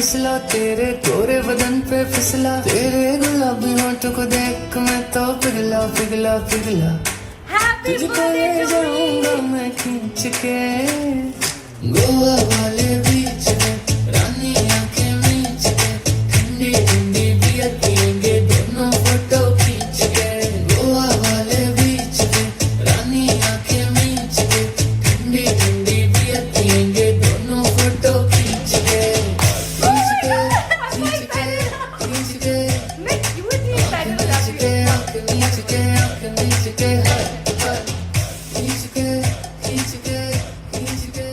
फिसला, तेरे गोरे बदन पे फिसला, तेरे गुलाबी होंठों को देख मैं तो पिघला पिघला पिघला। तुझको ले जाऊंगा मैं खींच के गोवा वाले बीच में, रानी आंखें मीच के, ठंडी ठंडी बियर पियेंगे दोनों फोटो खींच के। गोवा वाले बीच में, रानी आंखें मीच के, ठंडी ठंडी बियर पियेंगे दोनों फोटो खींच के। खींच के खींच के खींच के आंख मीच के, आंख मीच के, खींच के खींच के खींच के।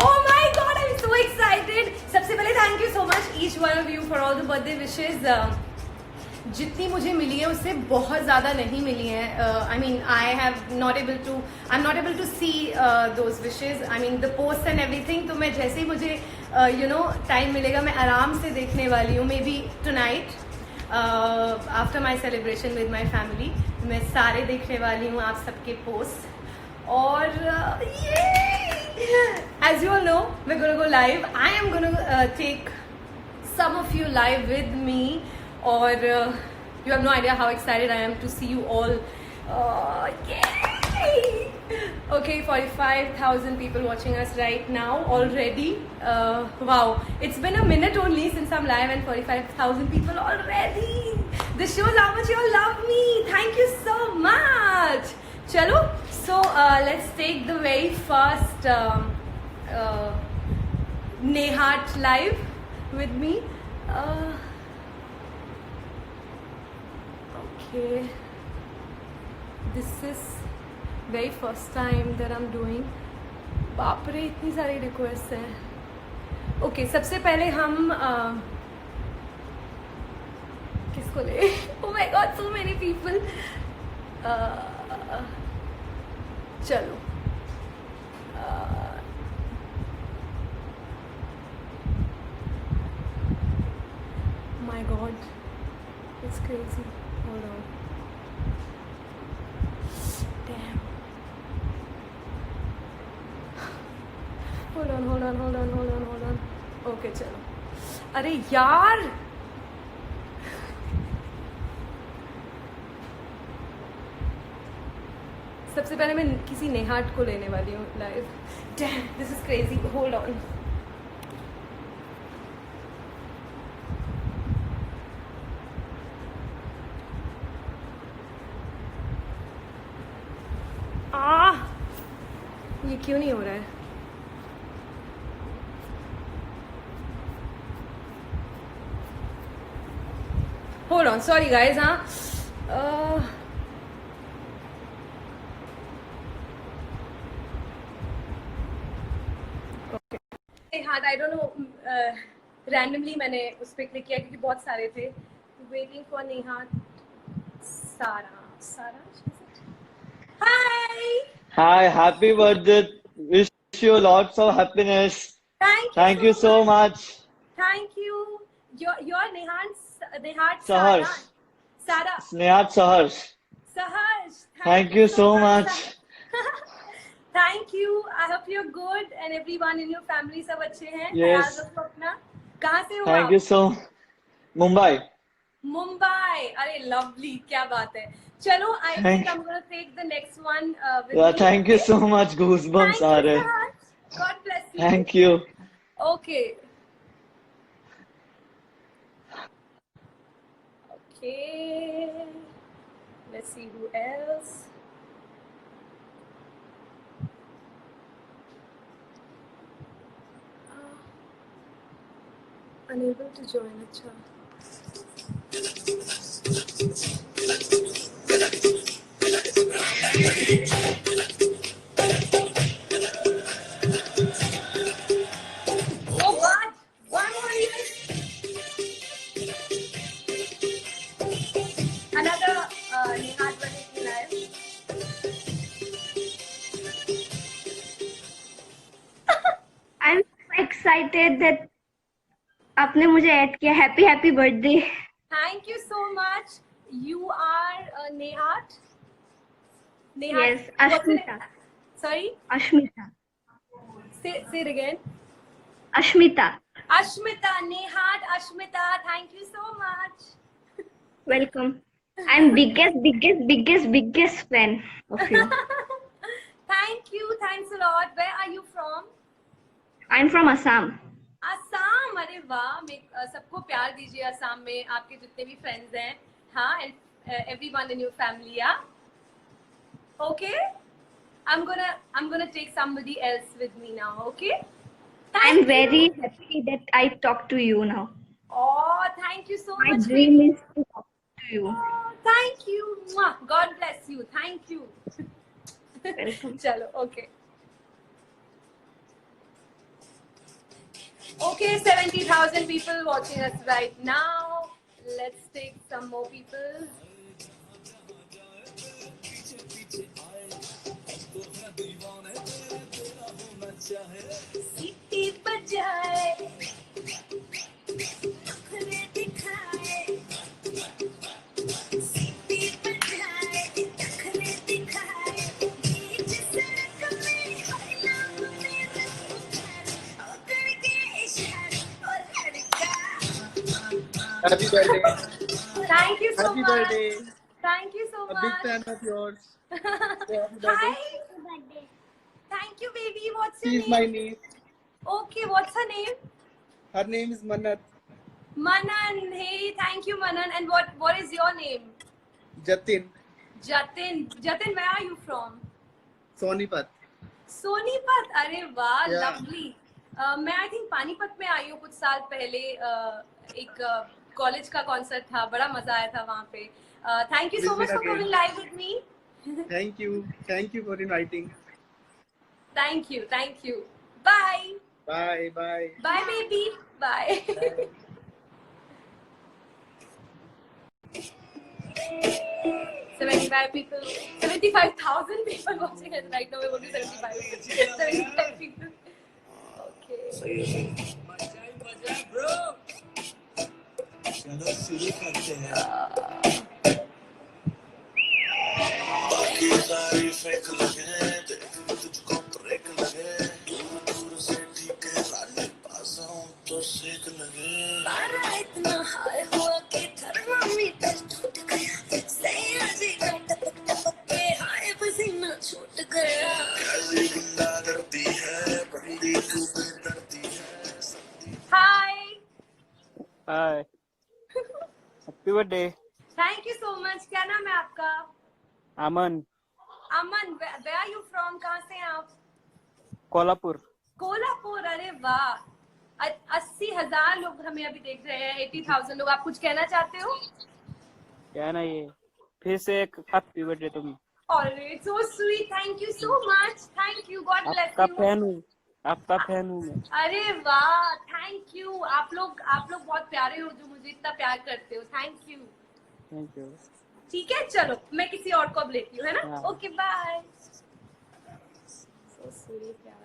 Oh my God, I'm so excited. सबसे पहले thank you so much each one of you for all the birthday wishes. जितनी मुझे मिली है उससे बहुत ज़्यादा नहीं मिली है. I mean I'm not able to see those wishes. I mean the posts and everything. तो मैं जैसे ही मुझे टाइम मिलेगा मैं आराम से देखने वाली हूँ. Maybe tonight after my celebration with my family मैं सारे देखने वाली हूँ आप सबके पोस्ट. और as you all know, we're gonna go live. I am gonna take some of you live with me, or you have no idea how excited I am to see you all. Yay! Okay, 45,000 people watching us right now already. Wow, it's been a minute only since I'm live and 45,000 people already. This shows how much you all love me. Thank you so much. Chalo. So let's take the very first Nehat live with me. Okay, this is very first time that I'm doing. बाप रे इतनी सारी request हैं. Okay सबसे पहले हम किसको ले? Oh my God, so many people. चलो my God, it's crazy. Hold on. Damn. Hold on. Okay, चलो. अरे यार सबसे पहले मैं किसी नेहाट को लेने वाली हूँ live. Damn, this is crazy. Hold on. ये क्यों नहीं हो रहा है? Hold on, sorry guys. हाँ I don't know, randomly मैंने उस पर क्लिक किया क्योंकि बहुत सारे थे. Waiting for Nehat. Sarah. Hi, happy birthday. Wish you lots of happiness. Thank you so much. Thank you. Your Nehat Saharsh. Sarah. Nehat Saharsh. Thank you so much. Thank you. I hope you're good and everyone in your family सब अच्छे हैं. Yes. कहाँ से हो आप? Thank you so. Mumbai. अरे lovely, क्या बात है. चलो, I think I'm gonna take the next one with Yeah, me. thank you so much. Goosebumps आ रहे. God bless you. Thank you. Okay. Let's see who else. Unable to join. अच्छा. Oh God! One more year. Another Nehat Vadeti live. I'm so excited that आपने मुझे add किया. Happy birthday. Thank you so much. You are Nehat. Yes, Ashmita. Sorry? Ashmita. Say it again. Ashmita. Ashmita, Nehat, Ashmita, thank you so much. Welcome. I'm biggest fan of you. Thank you, thanks a lot. Where are you from? I'm from Assam. Assam, अरे वाह, सबको प्यार दीजिए असम में, आपके जितने भी friends हैं, हाँ, and everyone in your family, yeah. Okay, I'm gonna take somebody else with me now. Okay. I'm very happy that I talk to you now. Oh, thank you so My much. dream is to talk to you. Oh, thank you. Mwah. God bless you. Thank you. Welcome. Chalo, okay. Okay, 70,000 people watching us right now. Let's take some more people. सीटी बजाए, नखरे दिखाए, सीटी बजाए, नखरे दिखाए, बीच सड़क में हल्ला मेरा होकर के इशारे और लड़का. Happy birthday. Thank you so Happy much. birthday. Thank you so A much. big fan of yours. Say happy Hi. birthday. Thank you, baby. What's your She's name? my niece. Okay, what's her name? Her name is Manat. Manan. Hey, thank you, Manan. And what is your name? Jatin. Jatin. Jatin, where are you from? Sonipat. Sonipat. अरे वाह, Yeah. lovely. मैं I think Panipat में आई हूँ कुछ साल पहले. एक college का कॉन्सर्ट था, बड़ा मजा आया था वहाँ पे. Thank you so much for coming live with me. Thank you. Thank you for inviting. Thank you, thank you. Bye. Bye. Bye. Bye baby. Bye. 75 people, 75,000 people watching us right now. We're going to 75 people. Okay. चलो शुरू करते हैं. बारा इतना हाय हुआ कि thermometer टूट गया. सैया जी का टपक टपक के हाय पसीना छूट गया. हाय. Hi. Happy birthday. Thank you so much. क्या नाम है आपका? Aman. Aman. where are you from? कहाँ से हैं आप? Kolhapur. कोल्हापुर. अरे वाह, 80,000 लोग हमें अभी देख रहे हैं. 80,000 लोग. आप कुछ कहना चाहते हो? क्या ना ये फिर से एक हैप्पी बर्थडे तुम्हें. अरे सो sweet. Thank you so much. Thank you. God bless आपका यू. फैन हूँ. आपका फैन हूँ मैं. अरे वाह, थैंक यू. आप लोग बहुत प्यारे हो जो मुझे इतना प्यार करते हो. Thank you. Thank you. ठीक है, चलो मैं किसी और को अब लेती हूँ, है ना? हाँ. Okay, bye. सो स्वीट यार.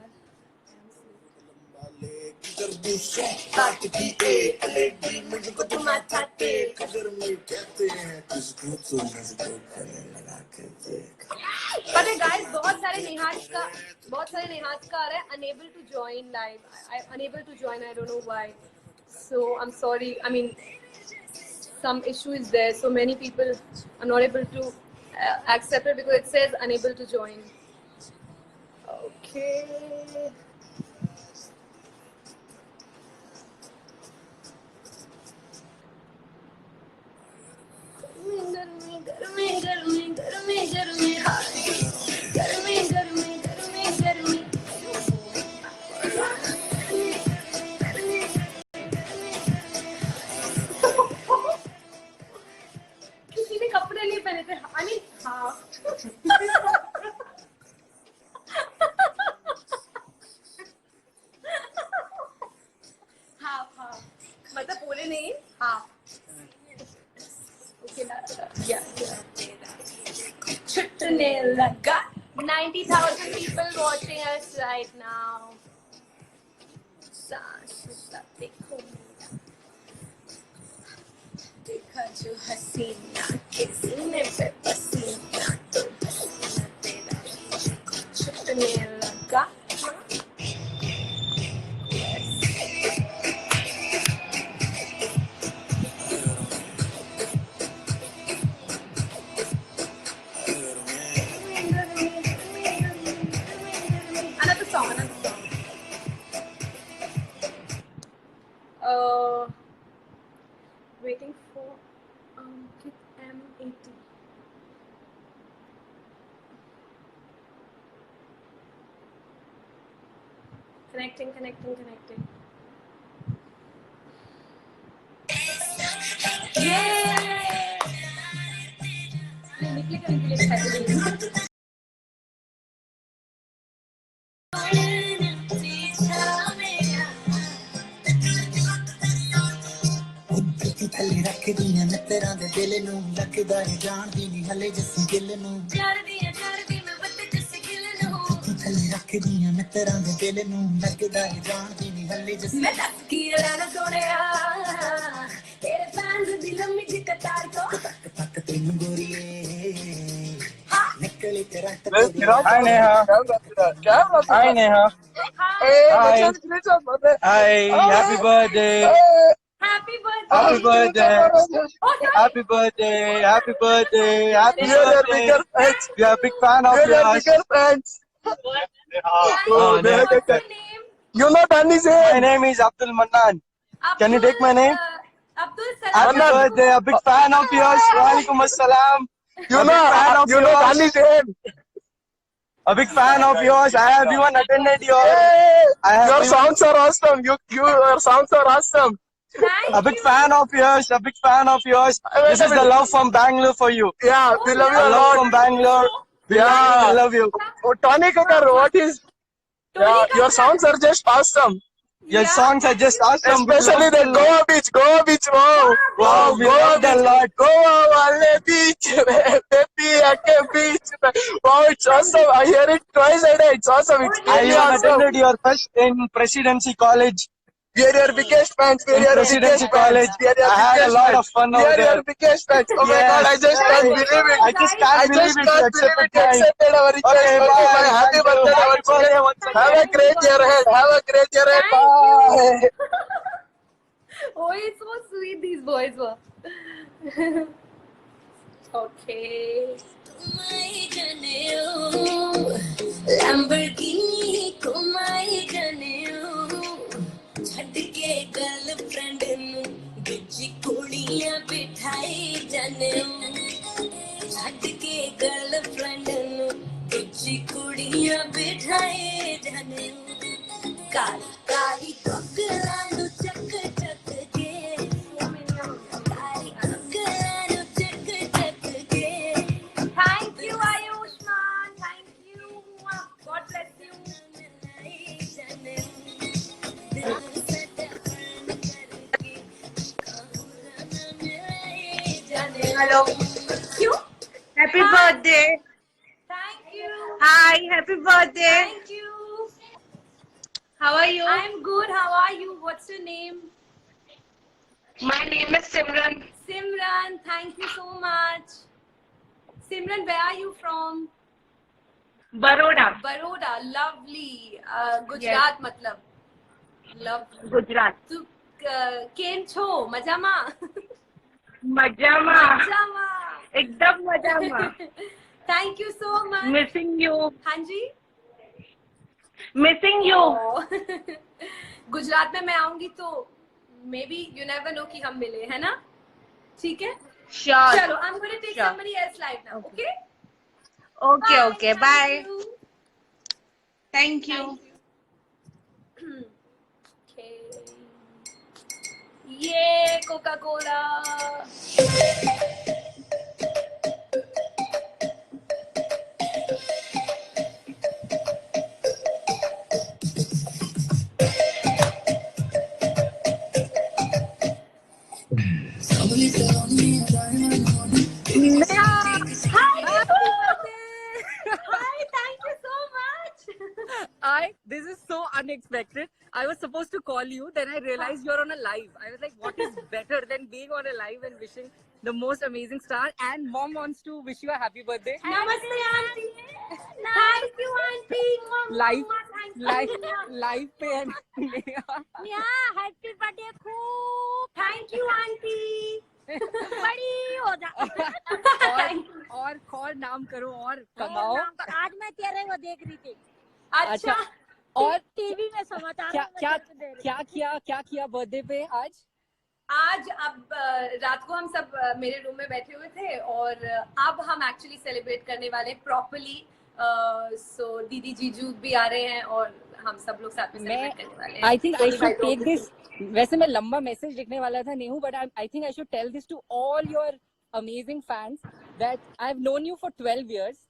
पता है गाइस, बहुत सारे नेहाज का आ रहा है. Unable to join live. Unable to join. I don't know why. So I am sorry. I mean some issue is there, so many people are not able to accept it because it says unable to join. Okay. किसी ने कपड़े नहीं पहने थे. I mean, हाँ. हाँ, मतलब पूरे नहीं. हाँ. Okay, yeah. छुटने लगा. 90,000 people watching us right now. देखो देखा जो हसीना के सीने पे पसीना तो पसीना तेरा छुटने लगा. Waiting for Ankit M80. Connecting. थले रख दियां मित्तरां दे दिल नूं लगदा है जानदी नहीं हले जस्सी गिल नूं थले रख दियां मित्तरां दे दिल नूं लगदा है जानदी नहीं हले जस्सी मैं दस की रहना सोनिया तेरे फैंस दी लम्मी सी कतार को तक तेनू गोरीए निकले तेरा Hi Neha. Hi Neha. Hi. Hi. Happy birthday. Happy birthday. Happy birthday. Oh, sorry. Happy birthday. Happy birthday. Happy We are their birthday. bigger fans. We are big fan of We are their yours. bigger fans. Neha. What's your name? You know Danny's My name. name is Abdul Mannan. Can you take my name? Abdul Happy Salam. birthday. A big fan of yours. Walaikum assalam. You know Danny's name. A big fan of yours. I have even attended your. Your songs are awesome. Your songs are awesome. Thank A big you. fan of yours. A big fan of yours. This is the love from Bangalore for you. Yeah, we love you a Love lot. from Bangalore. Yeah. I love you. Oh, Tony Kakar, what is? Yeah, your songs are just awesome. Your songs are just awesome. Especially the Goa Beach. Wow. Wow, we love that a lot. Goa Valley Beach. Baby, Ake Beach. Wow, it's awesome. I hear it twice a day. It's awesome. It's I really even awesome. attended your first in Presidency College. We are your biggest fans. We are In your Presidency biggest College. fans. We are your I had a biggest lot fans. of fun We over are your there. biggest fans. Oh my Yes. God, I just can't believe it. I just can't believe it. You Can't believe accepted it. You accepted our request. Okay, Okay, bye. bye. Happy Thank you. birthday, our Happy birthday children. once again. Have a great year ahead. Have a great year ahead. Thank Bye. Oh, it's so sweet. These boys were. Okay. Lamborghini ko mai janeo chhad ke girlfriend nu dooji kudiyan bithai janeo chhad ke girlfriend nu dooji kudiyan bithai janeo kali kali pakla nu chak chak ke kali pakla nu chak chak ke Thank you, Ayushman. Thank you. God bless you. Hello. You? Happy Hi. birthday. Thank you. Hi, happy birthday. Thank you. How are you? I'm good. How are you? What's your name? My name is Simran. Simran. Thank you so much. Simran, where are you from? Baroda, Baroda. Lovely. Gujarat, matlab. Lovely. Gujarat. Tu કેમ છો? મજામાં? મજામાં. મજામાં. एकदम મજામાં. Thank you so much. Missing you. हाँ जी. Missing you. Gujarat में मैं आऊंगी तो may be you never know कि हम मिले, है ना? ठीक है? Sure. चलो, I'm going to take Sure. somebody else live now, okay? Okay, okay. Bye. Thank you. Thank you. Okay. Yeah, Coca-Cola. Hi, thank you so much. This is so unexpected. I was supposed to call you, then I realized you're on a live. I was like, what is better than being on a live and wishing the most amazing star? And mom wants to wish you a happy birthday. Namaste, auntie. Thank you, auntie. Live, Thank you. live, live पे है Neha. Yeah, happy birthday, खूब. Thank you, auntie. बड़ी हो जा. और नाम करो और कमाओ. आज मैं तेरे वो देख रही थी। अच्छा. और टीवी में समाचार क्या क्या किया बर्थडे पे आज? आज अब रात को हम सब मेरे रूम में बैठे हुए थे और अब हम एक्चुअली सेलिब्रेट करने वाले प्रॉपर्ली. सो दीदी जीजू भी आ रहे हैं और हम सब लोग साथ में सेलिब्रेट करने वाले हैं. I think I should take this. वैसे मैं लंबा मैसेज लिखने वाला था Nehu, but I think I should tell this to all your amazing fans that I've known you for 12 years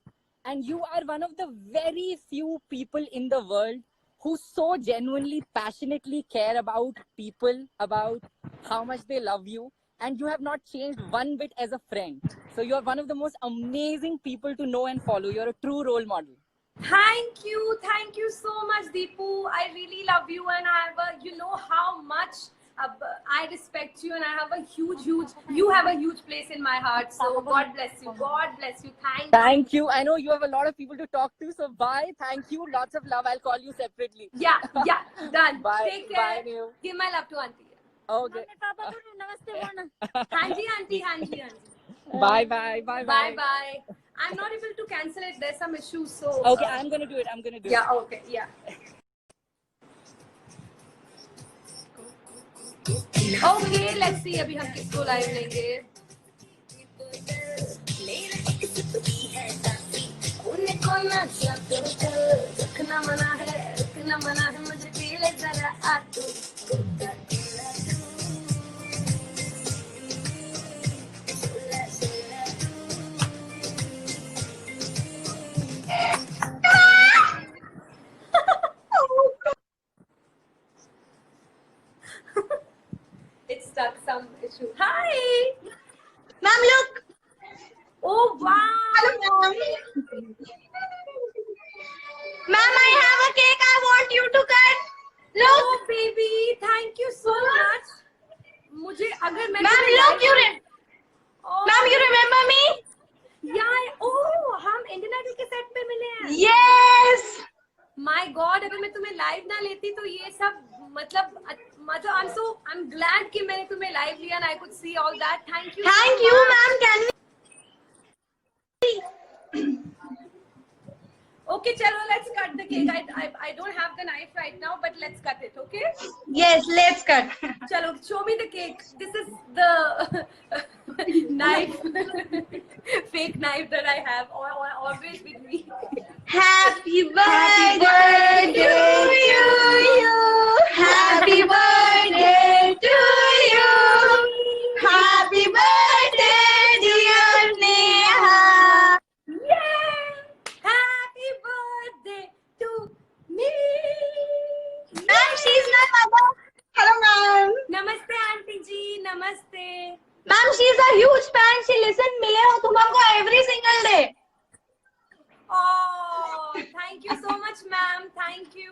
and you are one of the very few people in the world who so genuinely, passionately care about people, about how much they love you, and you have not changed one bit as a friend. So you are one of the most amazing people to know and follow. You're a true role model. Thank you so much, Deepu. I really love you and I have you know how much I respect you and I have a huge, you have a huge place in my heart. So God bless you. Thank you. I know you have a lot of people to talk to, so bye. Thank you. Lots of love. I'll call you separately. Yeah, done. Bye. Take care. Bye, Nehu. Give my love to auntie. Okay. Hanji, auntie. Bye. I'm not able to cancel it. There's some issues. So Okay, I'm gonna do it. Yeah, okay, yeah. Okay, let's see अभी हम किसको live लेंगे. रुकना मना है मुझे पीले जरा आतू. It's stuck some issue. Hi. Ma'am, look. Oh wow. Hello, ma'am. Ma'am, I have a cake. I want you to cut. Look. Oh baby, thank you so much. मुझे अगर मैं Ma'am, look, Ma'am, you remember me? Yeah. Oh, हम Indian idol के set पे मिले हैं. Yes. My God, अगर मैं तुम्हें लाइव ना लेती तो ये सब मतलब I'm glad कि मैंने तुम्हें लाइव लिया and I could see all that. Thank you. Thank you, ma'am. Can we? Okay, chalo, let's cut the cake. I don't have the knife right now, but let's cut it. Okay? Yes, let's cut. Chalo, show me the cake. This is the knife, fake knife that I have always with me. Happy birthday to you. Happy birthday to you. Happy birthday, dear Neha. Yay! Happy birthday to me. Ma'am, she's my mother. Hello, ma'am. Namaste, auntie ji. Namaste. Ma'am, she's a huge fan. She listens मिले हो तुम हमको every single day. Oh, thank you so much, ma'am. Thank you.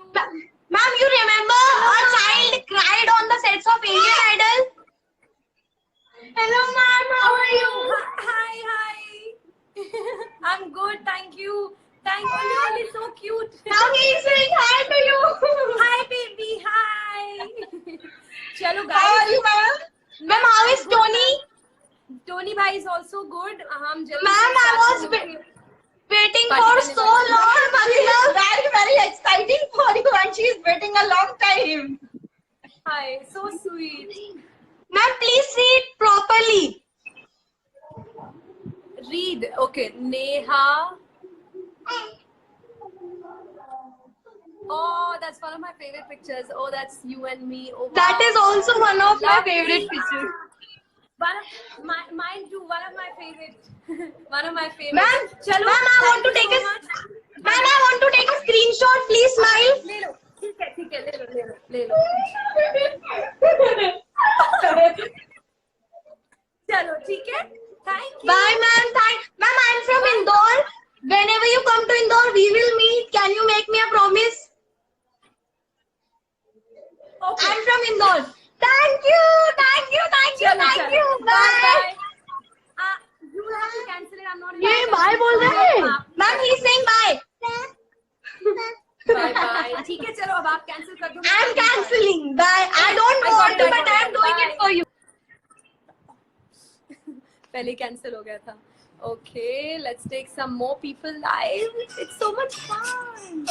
Ma'am, you remember a child cried on the sets of Indian Idol? Hello, ma'am. How are you? Hi. I'm good. Thank you. You're so cute. Now he's saying hi to you. Hi, baby. Hi. Chalo, guys. How are you, ma'am? Ma'am, how is Tony? Tony bhai is also good. Ma'am, I was waiting for so long. It's very, very exciting for you, and she's waiting a long time. Hi, so sweet. Ma'am, please see it properly. Read. Okay, Neha. Oh, that's one of my favorite pictures. Oh, that's you and me. Oh, wow. That is also one of my Lovely. favorite pictures. Mine too. One of my favorite. One of my favorite. Ma'am, Chalo, ma'am, I want to take Ma'am, I want to take a screenshot. Please smile. ले लो. ठीक है. ले लो. चलो, ठीक है. Thank you. Bye, ma'am. Ma'am, I'm from Indore. Whenever you come to Indore, we will meet. Can you make me a promise? Okay. I'm from Indore. Thank you. Chalo. Bye. You will have to cancel it. I'm not. ये bye बोल रहे हैं. Ma'am, he's saying bye. Bye. ठीक है, चलो अब आप cancel कर दो. I'm canceling. Bye. I don't want to, but I'm doing it for you. पहले cancel हो गया था. Okay, let's take some more people live. It's so much fun.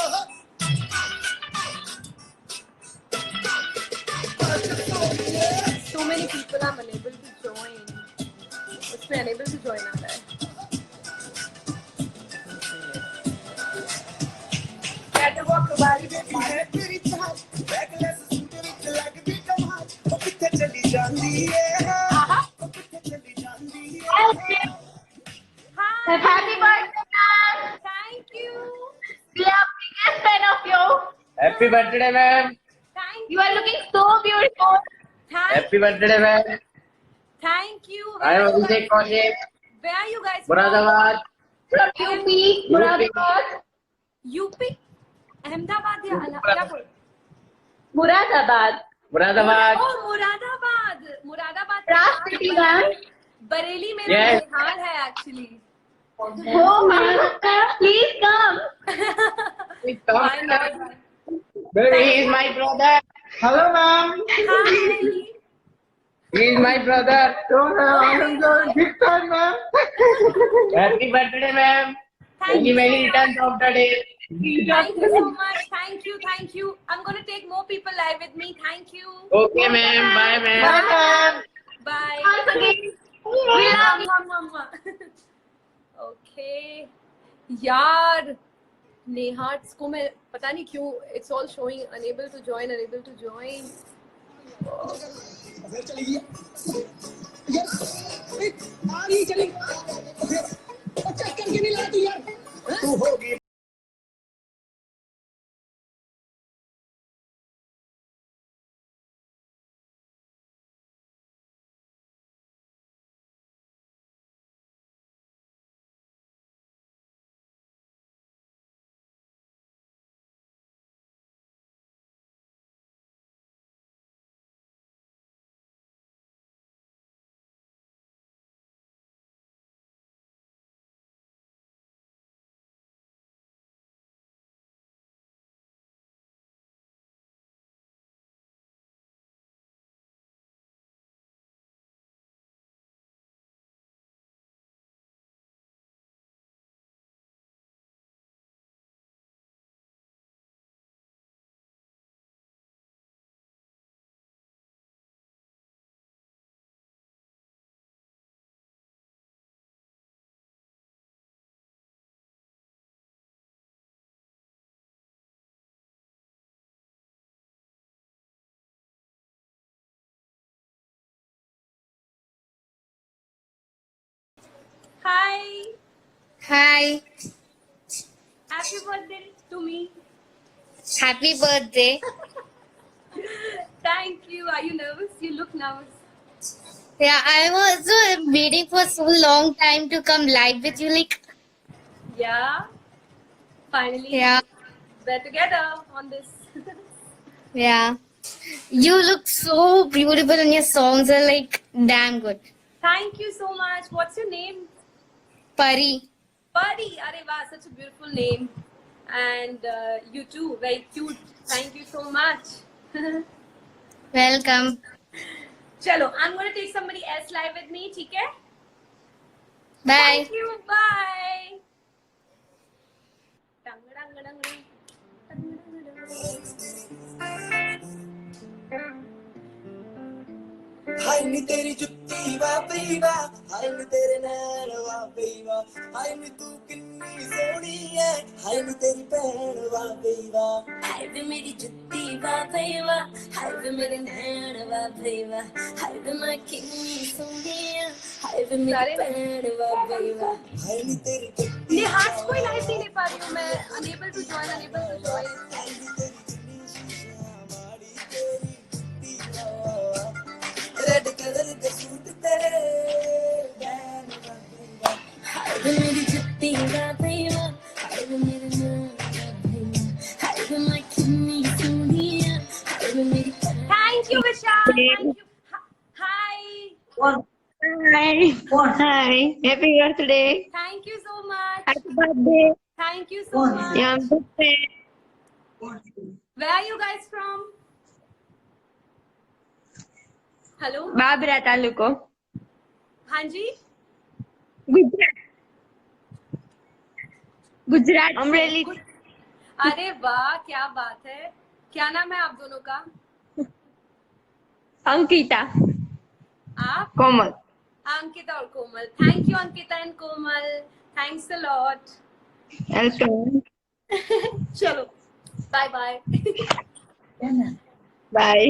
many people I'm unable to join. उसमें unable to join आ रहा है. Catwalk वाली Happy birthday, ma'am. Thank you. We are biggest fan of you. Happy birthday, ma'am. Thank You are looking so beautiful. Thank birthday, ma'am. Thank you. I am Abhishek Kaushik, Where are you guys from? Moradabad. From UP, Muradabad. UP? Ahmedabad या क्या बोल? Muradabad. Moradabad. Oh, Moradabad. Moradabad. Last city, ma'am. Bareilly मेरा Yes. निहाल है actually. Oh, ma'am. Please come. Why not? Baby, he is my brother. Hello, ma'am. Hi. He is my brother. Big fan, ma'am. Happy birthday, ma'am. Thank you. Many returns of the day. Thank you so much. Thank you. Thank you. I'm gonna take more people live with me. Thank you. Okay, ma'am. Bye, ma'am. Bye. Once again, we love you. Okay. यार नेहाट्स को मैं पता नहीं क्यों it's all showing unable to join, unable to join. Hi. Hi, Happy birthday to me. happy birthday. Thank you. Are you nervous? You look nervous. Yeah, I was waiting for so long time to come live with you. Like, Yeah. Finally, yeah, we're together on this. yeah. You look so beautiful and your songs are like damn good. Thank you so much. What's your name? Pari. Buddy. Arey wow, such a beautiful name. And you too, very cute. Thank you so much. Welcome. Chalo, I'm going to take somebody else live with me, ठीक है? Bye. Thank you. Bye. Dang, dang, dang, dang. हाय नी तेरी जुत्ती वा पीवा हाय नी तेरे नैन वा पीवा हाय नी तू किन्नी सोहनी है हाय नी तेरी भैन वा पीवा हाय वे मेरी जुत्ती वा पीवा हाय वे मेरे नैन वा पीवा हाय वे मैं किन्नी सोहनी है हाय वे मेरी भैन वा पीवा हाय नी तेरी जुत्ती ये हाथ कोई लाइव नहीं ले पा रही हूँ मैं. Unable to join, unable to join. Red colour के सूट तेरे बैन वा पीवा हाय वे मेरी जुत्ती वा पीवा हाय वे मेरे नैन वा पीवा हाय वे मैं किन्नी सोहनी है हाय वे मेरी Thank you, Vishal. Thank you. Hi. Hi. Happy birthday. Thank you so much. Happy birthday. Thank you so much. Yeah, I'm good friend. Where are you guys from? Hello. Babra तालुको. हाँ जी. गुजरात. गुजरात अमरेली. अरे वाह, क्या बात है. क्या नाम है आप दोनों का? अंकिता. आप? कोमल. अंकिता और Komal. Thank you Ankita and Komal. Thanks a lot. Welcome. चलो bye bye. Bye.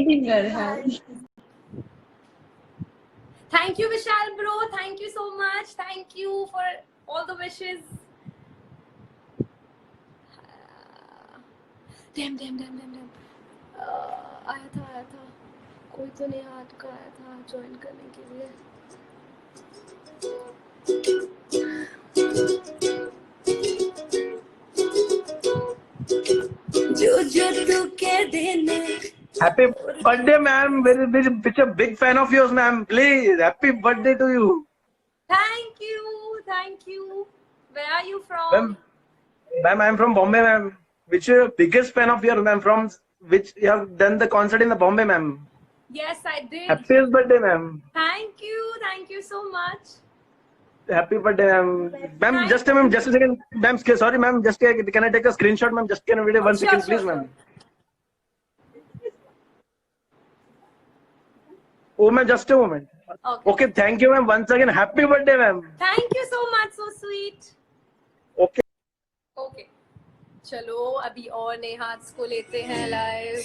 Thank you Vishal bro. Thank you so much. Thank you for all the wishes. Damn. आया था कोई तो नहीं हाथ का आया था ज्वाइन करने के लिए. जो तू के देने. Happy birthday, ma'am. Very such a big fan of yours, ma'am. Please, happy birthday to you. Thank you. Where are you from? Ma'am, I'm from Bombay, ma'am. Which is biggest fan of yours, ma'am. From which you have done the concert in the Bombay, ma'am. Yes, I did. Happiest birthday, ma'am. Thank you so much. Happy birthday, ma'am. Ma'am, just a second. Ma'am, sorry, ma'am. Just can I take a screenshot, ma'am? Just can I video 1 second, please, ma'am. Oh, ma'am, just a moment. Okay, thank you, ma'am. Once again, happy birthday, ma'am. Thank you so much, so sweet. Okay. चलो अभी और नेहाट्स को लेते हैं live.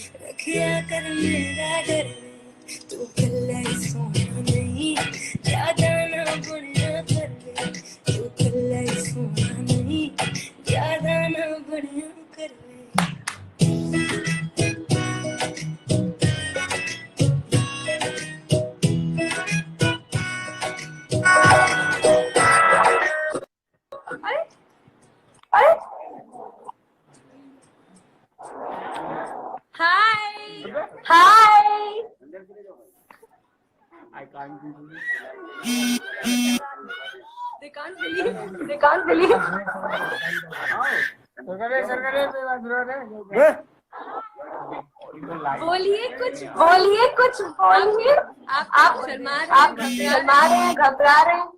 Hi. I can't believe. They can't believe. बोलिए कुछ. आप शर्मा रहे हैं, घबरा रहे हैं.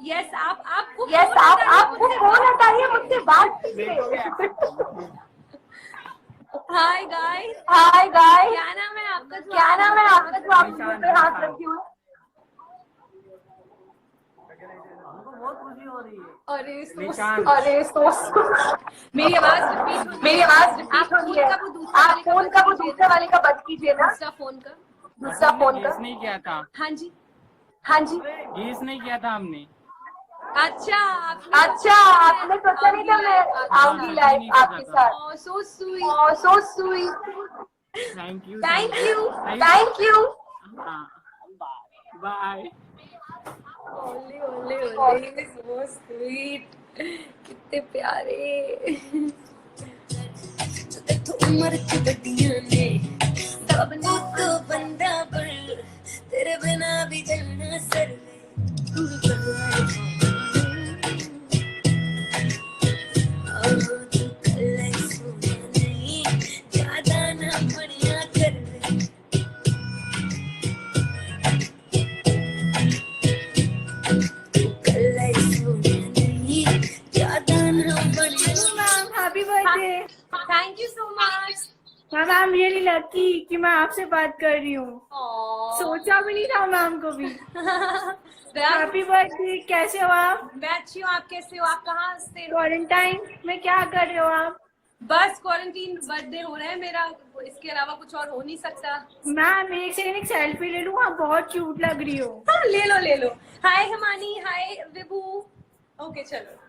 यस आपको फोन हटाइए, मुझसे बात कीजिए. Hi guys. क्या नाम है आपका जो आप मुझ पे हाथ रखी हुए? अरे मेरी आवाज रिपीट हो रही है. आप फोन का वो दूसरे वाले का बंद कीजिए ना. दूसरा फोन का नहीं किया था. हाँ जी गेस नहीं किया था हमने. अच्छा आपने सोचा नहीं था मैं आऊंगी लाइव आपके साथ. So sweet. Thank you. Bye. ओले सो स्वीट. कितने प्यारे. उम्र की बत्तियां ने सबने तो बंदा पर तेरे बिना भी जाना sir. Thank you so much. Ma'am I am really lucky कि मैं आपसे बात कर रही हूँ. सोचा भी नहीं था मैम को भी. Happy birthday. कैसे हो आप? मैं अच्छी हूँ. आप कैसे हो? आप कहाँ से? क्वारंटाइन में क्या कर रहे हो आप? बस क्वारंटीन बर्थडे हो रहा है मेरा. इसके अलावा कुछ और हो नहीं सकता. मैम एक सेकंड एक सेल्फी ले लूँ. आप बहुत क्यूट लग रही हो. हाँ ले लो. हाय हिमानी. हाय विभू. ओके चलो.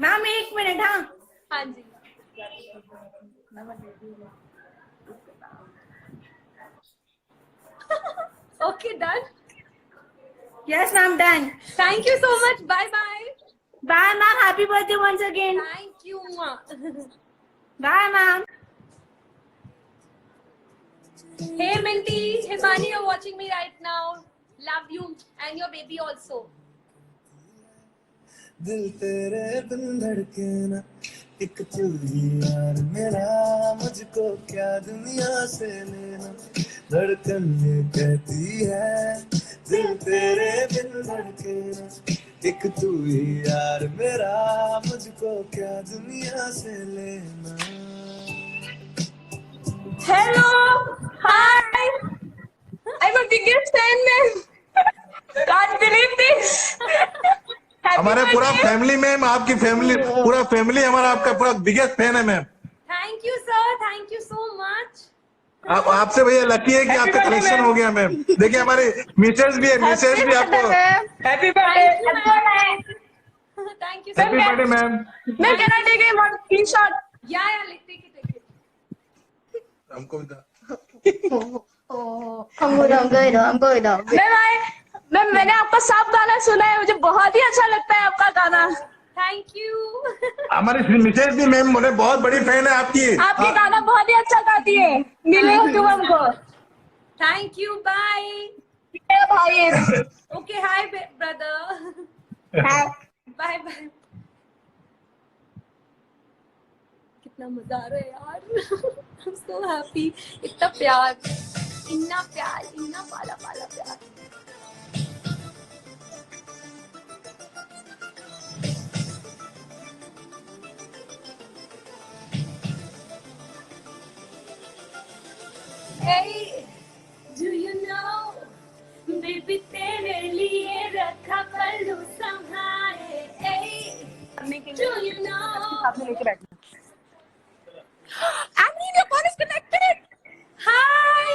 Ma'am 1 minute. हाँ जी. Okay, done. Yes, ma'am, done. Thank you so much. Bye. Bye, ma'am. Happy birthday once again. Thank you. Bye, ma'am. Hey, Minty. Himani, you're watching me right now. Love you and your baby also. दिल तेरे बिन धड़के ना एक तू ही यार मेरा. मुझको क्या दुनिया से लेना. धड़कन ये कहती है दिल तेरे बिन धड़के ना एक तू ही यार मेरा. मुझको क्या दुनिया से लेना. Hello. Hi. fan, ma'am. Can't believe this. हमारे पूरा फैमिली मैम, आपकी फैमिली, पूरा फैमिली हमारा आपका पूरा बिगेस्ट फैन है ma'am. Thank you sir, thank you so much. आप आपसे भैया लकी है कि आपका कलेक्शन हो गया मैम। देखिए हमारे मिसेज भी है, मिसेज भी आपको Happy birthday. Thank you happy birthday ma'am. Ma'am, can I take a one screenshot? या टेक इट। हमको भी था। I'm good. मैम मैंने आपका सब गाना सुना है, मुझे बहुत ही अच्छा लगता है आपका गाना। Thank you. हमारी मिसेज भी मैम मुझे बहुत बड़ी फैन है आपकी। आपकी गाना बहुत ही अच्छा गाती है, मिले हो तुम हमको। Thank you, bye. भाई okay, hi brother. Bye bye. कितना मजा आ रहा है यार। I'm so happy. इतना प्यार, इतना पाला प्यार। Hey, do you know, baby तेरे लिए रखा पल्लू संभाले। Hey, do you know? Annie, your phone is connected. Hi.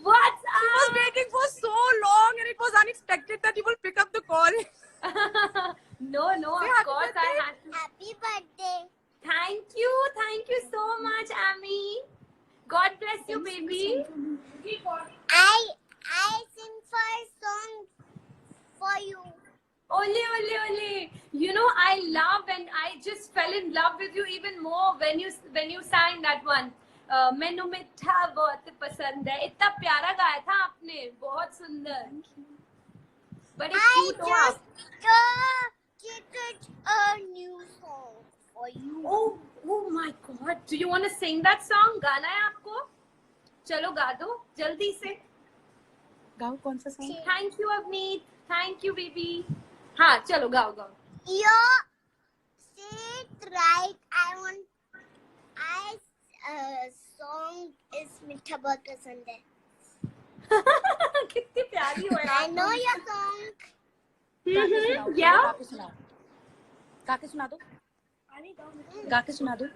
What's up? I was waiting for so long and it was unexpected that you will pick up the call. No, of course I had to. Happy birthday. Thank you so much, Amy. God bless you, baby. I sing for a song for you. Ole. You know, I love and I just fell in love with you even more when you sang that one. मैनू मिठा बहुत पसंद है। इतना प्यारा गाया था आपने, बहुत सुंदर। But it's cute. I just created a new song for you. Oh my God! Do you want to sing that song? गाना है आपको? चलो गा दो जल्दी से। गाओ, कौन सा song? Thank you, Avneet. Thank you, baby. हाँ, चलो गाओ। You say it right. Song is मीठा बहुत पसंद है. कितनी प्यारी हो यार। I know your song. Yeah. गा के सुना दो। गा के सुना दो।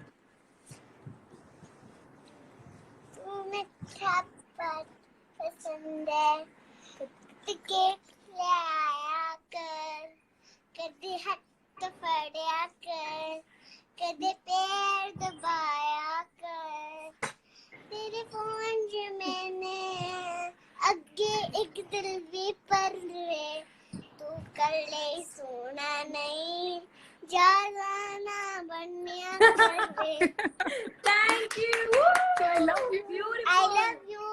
तू मीठा बहुत पसंद है, के ले आया कर, कभी हाथ फड़या कर, कभी पैर दबाया कर, तेरे फोन जो मैंने अगे एक दिल भी पर रे, तू कर ले सोना नहीं, जाना बनया कर रे. Thank you. I love you. Beautiful. I love you.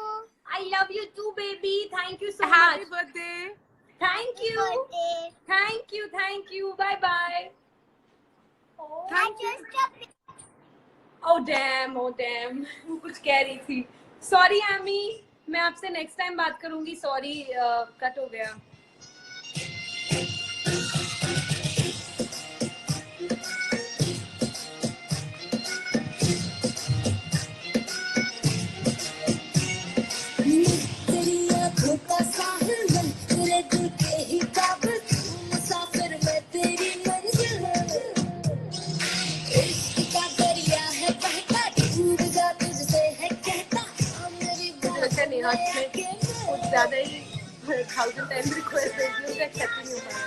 I love you too, baby. Thank you so much. Happy birthday. Thank you. Birthday. Thank you. Bye bye. I just Oh damn. वो कुछ कह रही थी। Sorry, Amy. मैं आपसे next time बात करूंगी। Sorry, cut हो गया। नेहा ने कुछ ज्यादा ही 1000 टाइम रिक्वेस्ट भेज दी, उसे एक्सेप्ट नहीं हो पाया।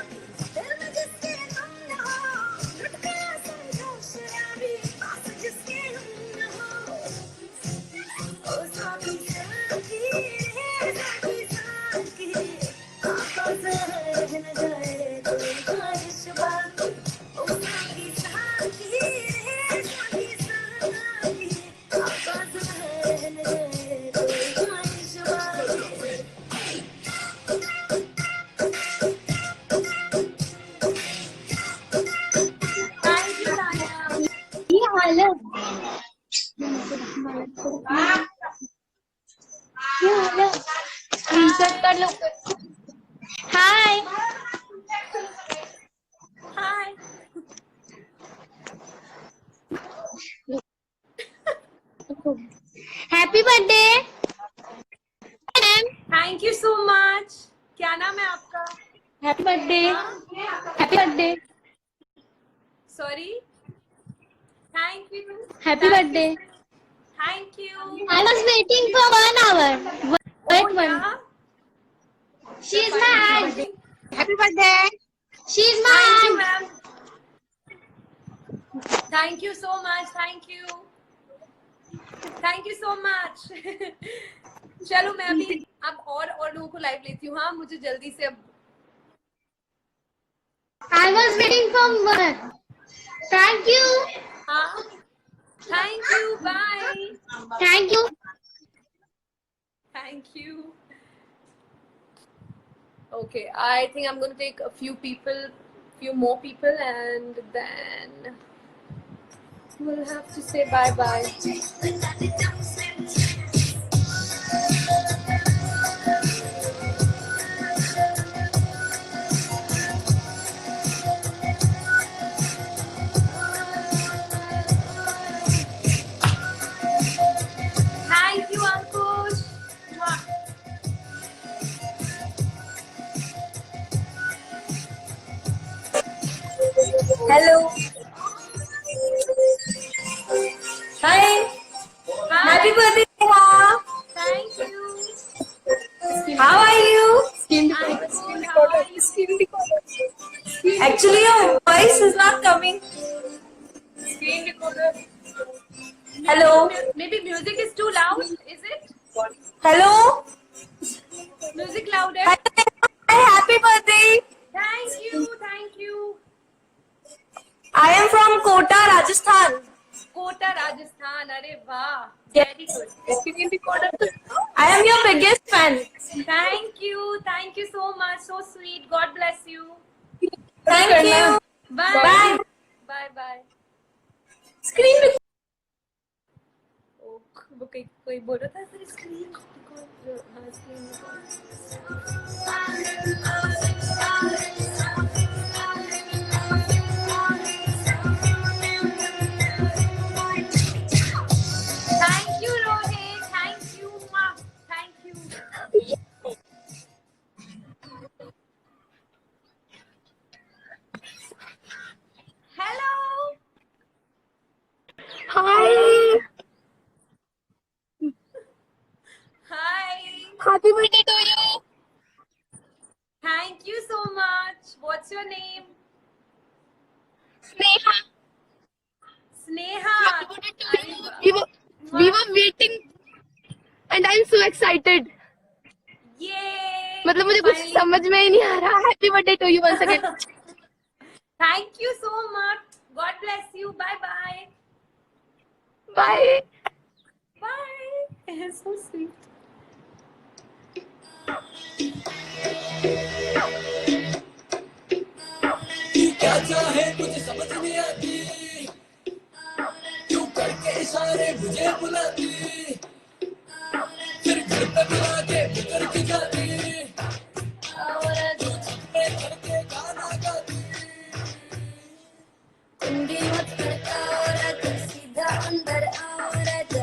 Hi. Hi. Happy birthday. Thank you so much. क्या नाम है आपका? Happy birthday. Happy birthday. Sorry. Thank you. Happy birthday. Thank you. I was waiting for 1 hour. Wait one. yeah. She's mine. Happy birthday. She's Thank you, mine. ma'am. Thank you so much. Thank you. Thank you so much. चलो मैं अभी अब और लोगों को live लेती हूँ. हाँ मुझे जल्दी से अब. I was waiting for 1. Thank you. हाँ. Thank you. Bye. Thank you. Thank you. Okay, I think I'm going to take a few more people, and then we'll have to say bye-bye. Thank you, Ankush. Hello. Hi. Happy birthday, Neha. Thank you. How are you? Actually, your voice is not coming. Screen recorder. Hello. Maybe music is too loud. Is it? Hello. Music louder. Hi, happy birthday. Thank you. Thank you. I am from Kota, Rajasthan. Kota, Rajasthan. Arey wow. Very good. I am your biggest fan. Thank you. Thank you so much. So sweet. God bless you. Thank you. Bye. Bye. Bye. Bye. Screen. कोई बोल रहा था sir screen thank you Rohit thank you thank you hello Hi. Hi. Happy birthday to you. Thank you so much. What's your name? Sneha. Sneha. Happy birthday to you. We were waiting and I'm so excited. Yay. मतलब मुझे कुछ समझ में ही नहीं आ रहा. Happy birthday to you once again. Thank you so much. God bless you. Bye bye. Bye. Bye. So sweet. क्या चाहे मुझे समझ नहीं आती क्यों करके इशारे मुझे बुलाती फिर घर पे बुला के बिगड़ के जाती करके गाना गाती कुंडी मत खड़का औरत सीधा अंदर औरत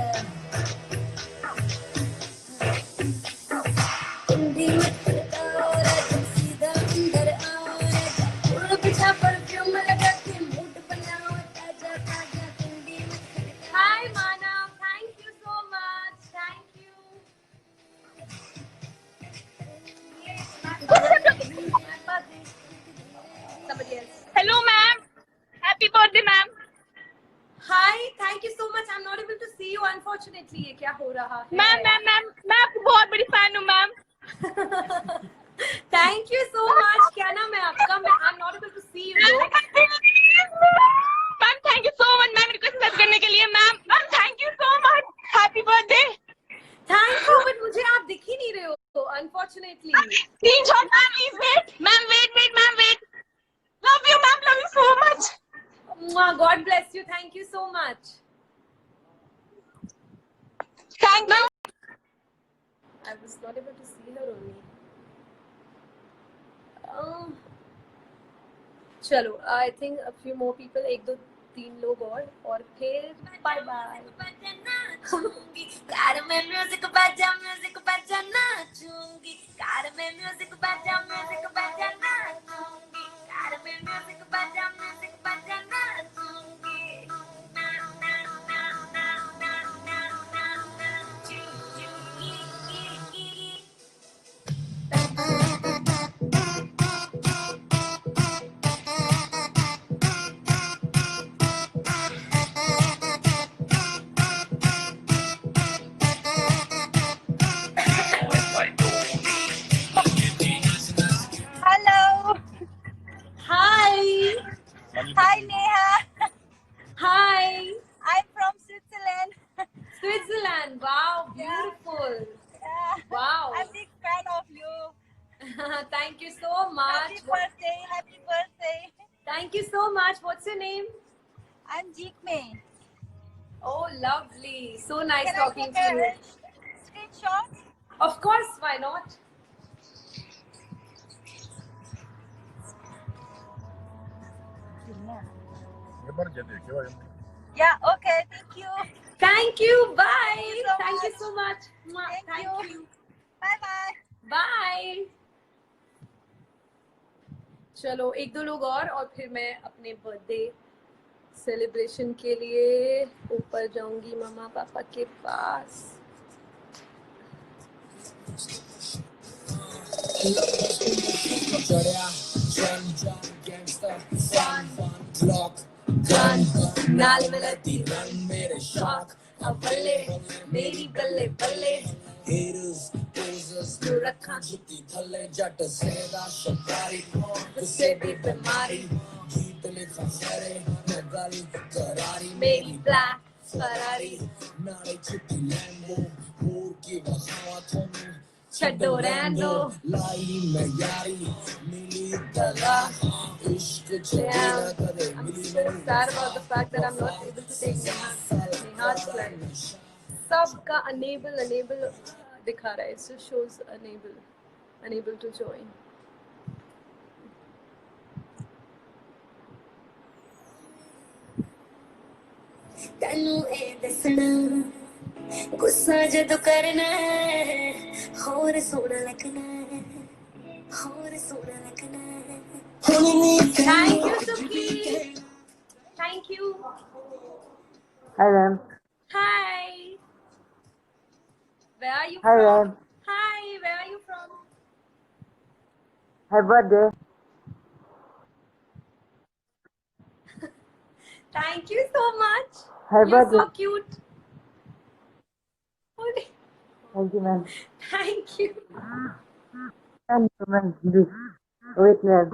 कुंडी मत खड़का औरत सीधा अंदर औरत उड़ पीछा परफ्यूम लगा के मूड बनाओ ताजा ताजा कुंडी मत खड़का Hi Manav. Thank you so much. Thank you. Somebody else. Hello, ma'am. Happy birthday, ma'am. Hi. Thank you so much. I'm not able to see you unfortunately. ये क्या हो रहा है? मैम मैं आपकी बहुत बड़ी फैन हूँ ma'am. Thank you so much. क्या नाम है आपका? I'm not able to see you. Ma'am thank you so much ma'am request message करने के लिए ma'am thank you so much. Happy birthday. Thank you, but मुझे आप दिख ही नहीं रहे हो unfortunately. Screenshot ma'am please wait ma'am wait love you so much. God bless you. Thank you so much. Thank you. I was not able to see her only. चलो, I think a few more people, 1 2 3 लोग और फिर bye bye. Car में music बजा नाचूंगी में music बजा नाचूंगी, car में music बजा नाचूंगी। ना ना ना ना ना ना ना ना ची ची ई। Hello. Hi. Hi, Neha. Hi. I'm from Switzerland. Switzerland. Wow, beautiful. Yeah. Wow. I'm big fan of you. Thank you so much. Happy birthday. Happy birthday. Thank you so much. What's your name? I'm Jikme. Oh, lovely. So nice Can I talking take to you. a screenshot? Of course, why not? Yeah, okay. Thank you. Thank you. Bye. so Thank you much. so much. Mwah. Thank Thank you. you. Bye bye. Bye. चलो एक दो लोग और फिर मैं अपने birthday celebration के लिए ऊपर जाऊंगी मम्मा पापा के पास। नाल मिलती रन मेरे शौक बल्ले मेरी बल्ले बल्ले तू रखा जुती थल्ले जट सेदा शकारी गुस्से दी बीमारी गीत लिखा करे मैं गल करारी मेरी ब्लैक फरारी नाले छुट्टी लैंबो मूर की बसावा थोनू छड्डो रैंडो लाई मैं यारी मिली दगा इश्क छुट्टी ना करे मिली मैं sad about the fact that I'm not able to take Neha's flight. सबका enable दिखा रहा है, so shows unable to join. Tannu ए दसना गुस्सा जदों करना है होर सोना लगना है होर सोना लगना है। Thank you, Suki. Thank you. Hi, ma'am. Hi. Where are you Hi, from? ma'am. Hi, where are you from? Happy birthday. Thank you so much. Happy You're birthday. so cute. Thank you, ma'am. Thank you. Thank you, ma'am. Wait, ma'am.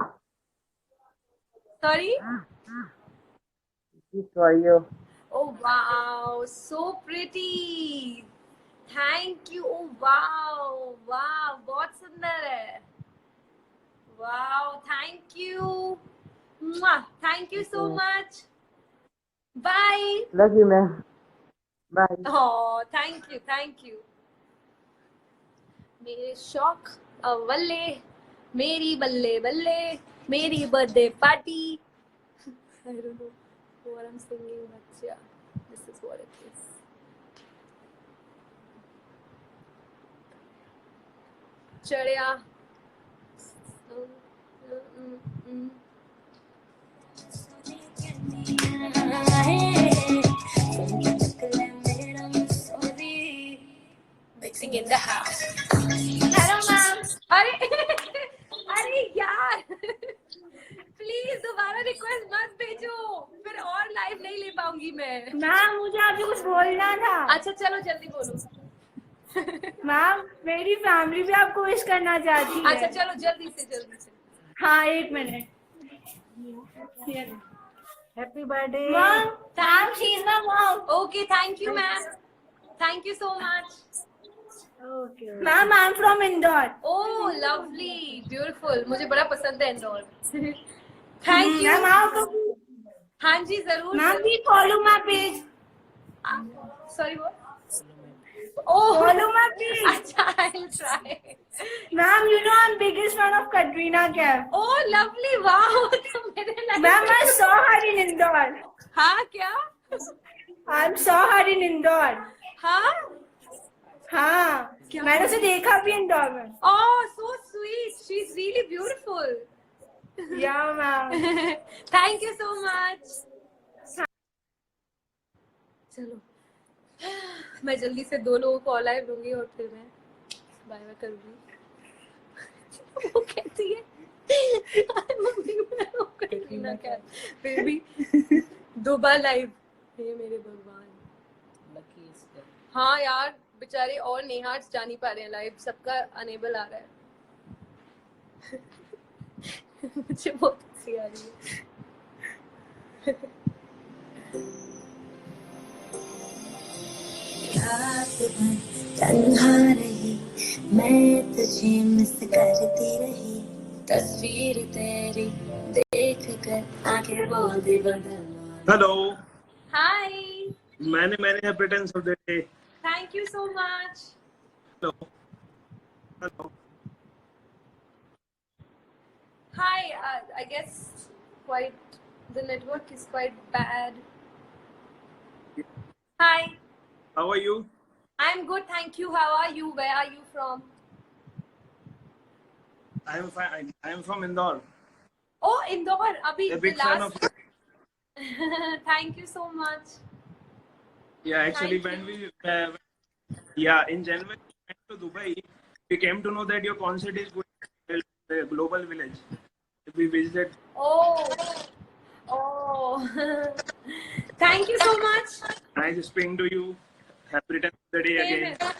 Sorry? This is for you. Oh wow, so pretty. Thank you. Oh wow, wow, बहुत सुंदर है. Wow, thank you. Mwah. Thank you so much. Bye. Love you, ma'am. Bye. Oh, thank you, thank you. मेरे शौक अव्वले मेरी बल्ले बल्ले मेरी birthday party. I don't know what I'm singing, but yeah, this is what it is. चढ़िया. Mixing in the house. Hello, ma'am. अरे यार please दोबारा रिक्वेस्ट मत भेजो, फिर और लाइव नहीं ले पाऊंगी मैं। मैम मुझे आपसे कुछ बोलना था। अच्छा चलो जल्दी बोलो। मैम मेरी फैमिली भी आपको विश करना चाहती है। अच्छा चलो जल्दी से। हाँ 1 minute. Happy birthday. Mom, thanks, she's my mom. Okay, thank you, ma'am. Thank you so much. Okay. Ma'am, I'm from Indore. Oh, lovely, beautiful. मुझे बड़ा पसंद है इंदौर। Thank you. मैम आओ कभी। हाँ जी जरूर। Ma'am please follow my page. Sorry what? Oh, follow my page. अच्छा, I'll try. Ma'am, you know I'm biggest fan of Katrina Kaif. Oh, lovely, wow. तो मेरे life. Ma'am, I saw her in Indore. हाँ क्या? I saw her in Indore. हाँ? हाँ, मैंने उसे देखा भी इंदौर में। Oh, so sweet. She's really beautiful. Yeah, ma'am. Thank you so much. चलो, मैं जल्दी से 2 लोगों को ऑनलाइन लूंगी और फिर मैं बाय बाय करूंगी। वो कहती है मम्मी मैं वो करूंगी ना क्या, फिर भी 2 बार लाइव। हे मेरे भगवान, हाँ यार बेचारे और नेहाट्स जा नहीं पा रहे हैं लाइव, सबका अनेबल आ रहा है। मुझे बहुत हंसी आ रही है। तन्हा रही मैं तुझे मिस करती रही, तस्वीर तेरी देख कर आंखें बोल दी बदल। हेलो, हाय, मैंने है princess of the day. Thank you so much. Hello hello, Hi, I guess the network is quite bad. Hi, how are you? I'm good, thank you. How are you? Where are you from? I am fine, I am from Indore. Oh, Indore. Abhi, A the big fan last. of Thank you so much. Yeah, actually, Thank when we in January we went to Dubai, we came to know that your concert is going to the Global Village. We visited. Oh, oh. Thank you so much. Nice speaking to you. Happy return of the day Same again. here.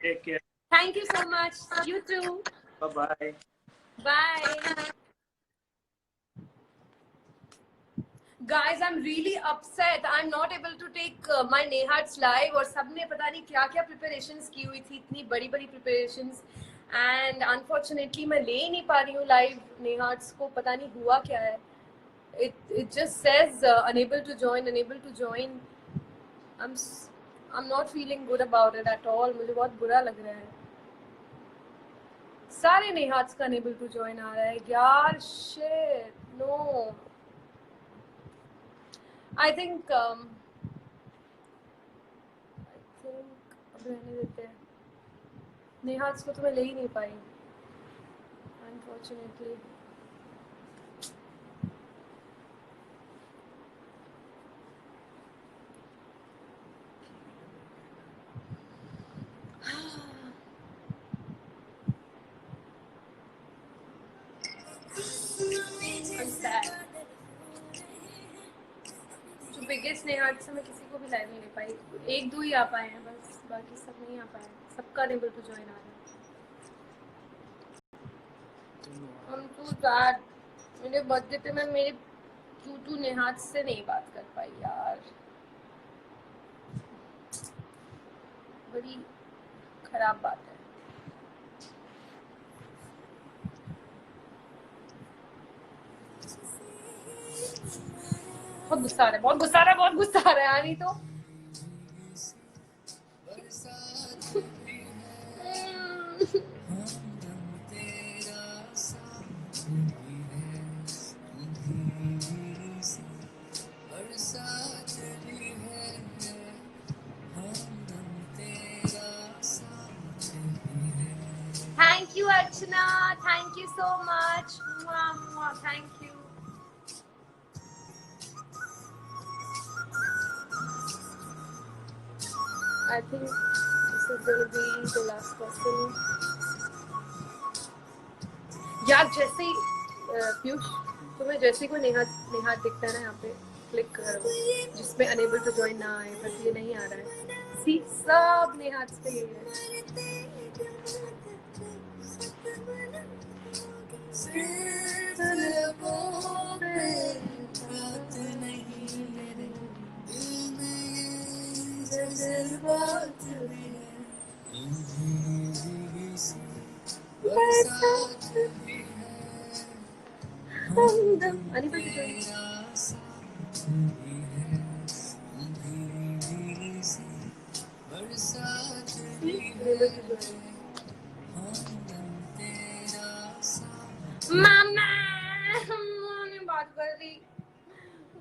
Take care. Thank you so much. You too. Bye bye. Bye. Guys, I'm really upset. I'm not able to take my Neharts live और सबने पता नहीं क्या क्या preparations की हुई थी, इतनी बड़ी बड़ी preparations, and unfortunately मैं ले ही नहीं पा रही हूँ live Neharts को, पता नहीं हुआ क्या है. It just says unable to join. I'm not feeling good about it at all. मुझे बहुत बुरा लग रहा है. सारे Neharts का unable to join आ रहा है यार. Shit, no. I think अब रहने देते हैं. नेहाट्स को तो मैं ले ही नहीं पाई unfortunately. I'm sad. जो बिगेस्ट नेहाट से मैं किसी को भी लाइव नहीं ले पाई. 1-2 ही आ पाए हैं बस, बाकी सब नहीं आ पाए. सबका अनेबल टू ज्वाइन आ रहा है. I'm too sad. मेरे बर्थडे पे मैं मेरे टू नेहाट से नहीं बात कर पाई यार. बड़ी खराब बात है. बहुत गुस्सा आ रहा है, बहुत गुस्सा आ रहा है. आनी तो Thank you, Archana. Thank you so much. Thank you. I think this is going to be the last person. यार जैसे ही पीयूष तुम्हें जैसे कोई नेहा दिखता है ना यहाँ पे क्लिक करो जिसमें अनेबल टू ज्वाइन ना आए, बस ये नहीं आ रहा है. सी सब नेहा पे यही है. Anybody join? मामा मैं बात कर रही,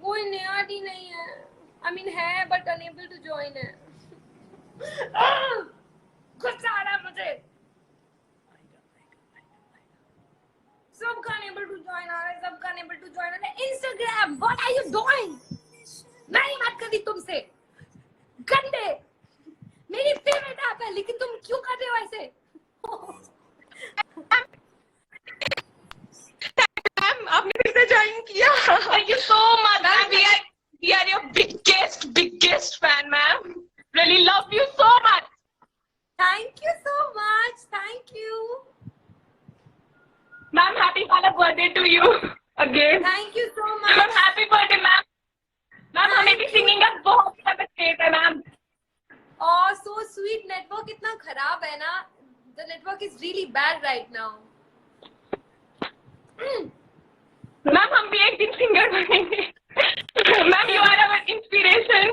कोई नया ही नहीं है. I mean है but unable to join है. लेकिन तुम क्यों कर रहे हो ऐसे? मैम आपने फिर से ज्वाइन किया. Thank you so much. We are your biggest fan, ma'am. Really love you so much. Thank you so much. Thank you. Ma'am, happy Father's birthday to you again. Thank you so much. Ma'am, happy birthday, ma'am. Ma'am, हमें भी singing का बहुत ज़्यादा craze है, ma'am. Oh, so sweet. Network इतना खराब है ना. The network is really bad right now. Ma'am, हम भी एक दिन singer बनेंगे. Ma'am, you are our inspiration.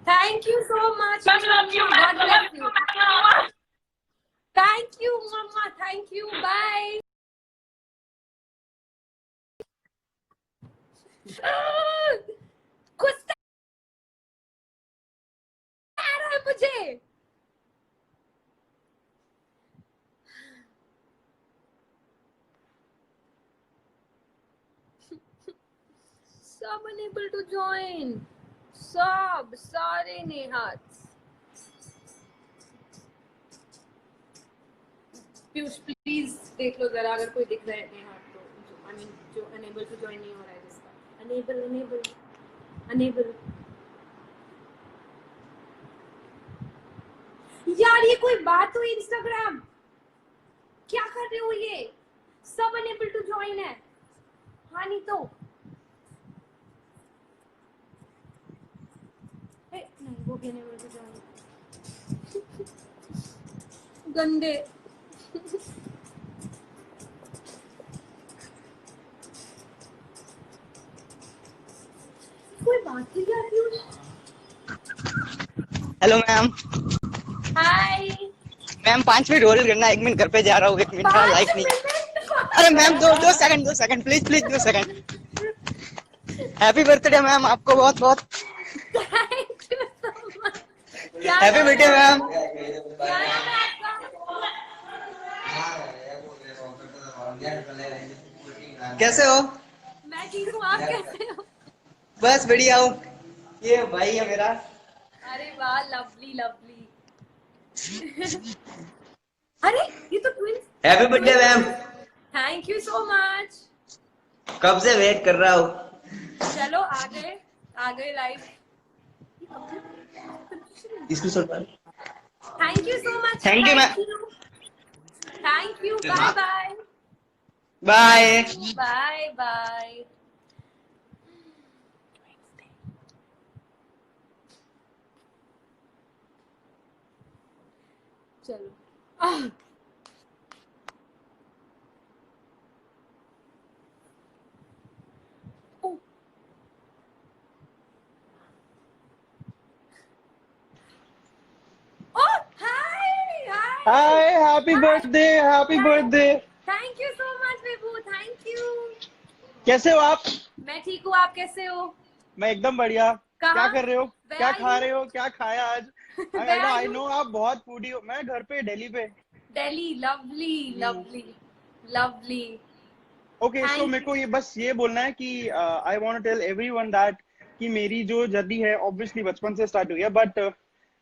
Thank you so much. Ma'am, love you, ma'am. God bless Love you. you, ma'am. Thank you, Mama. Thank you. Bye. गुस्सा आ रहा है मुझे. Sub unable to join. सारे नेहात. पीयूष प्लीज देख लो जरा अगर कोई दिख रहा है नेहात तो. आई मीन जो अनेबल टू ज्वाइन नहीं हो रहा है जिसका. अनेबल. यार ये कोई बात हुई? इंस्टाग्राम क्या कर रहे हो? ये सब अनेबल टू ज्वाइन है. हाँ नहीं तो नहीं वो भी अनेबल टू ज्वाइन. गंदे. कोई बात ही क्या थी? Hello ma'am. Hi ma'am 5 minute hold करना. 1 मिनट घर पे जा रहा हूँ. 1 मिनट का लाइफ नहीं. अरे ma'am 2 second please 2 second. Happy birthday ma'am आपको बहुत बहुत. Thank you so much. Happy birthday ma'am. कैसे हो? मैं ठीक हूँ. आप कैसे हो? बस बढ़िया हूँ. ये भाई है मेरा. अरे वाह लवली. अरे ये तो twins. Happy birthday ma'am. Thank you so much. कब से वेट कर रहा हूँ. चलो आ गए लाइव. इसको sir. Thank you so much. Thank you ma'am. Thank you. Bye bye. Bye. चलो. Hi happy birthday. Thank you so much Vibhu. Thank you. कैसे हो आप? मैं ठीक हूँ. आप कैसे हो? मैं एकदम बढ़िया. क्या कर रहे हो? Where क्या are खा you? रहे हो? क्या खाया आज? Where are I you? No आप बहुत फूडी हो. मैं घर पे दिल्ली पे. दिल्ली. लवली. ओके सो मेरे को ये बोलना है कि I want to tell everyone that कि मेरी जो जर्नी है ऑब्वियसली बचपन से स्टार्ट हुई है बट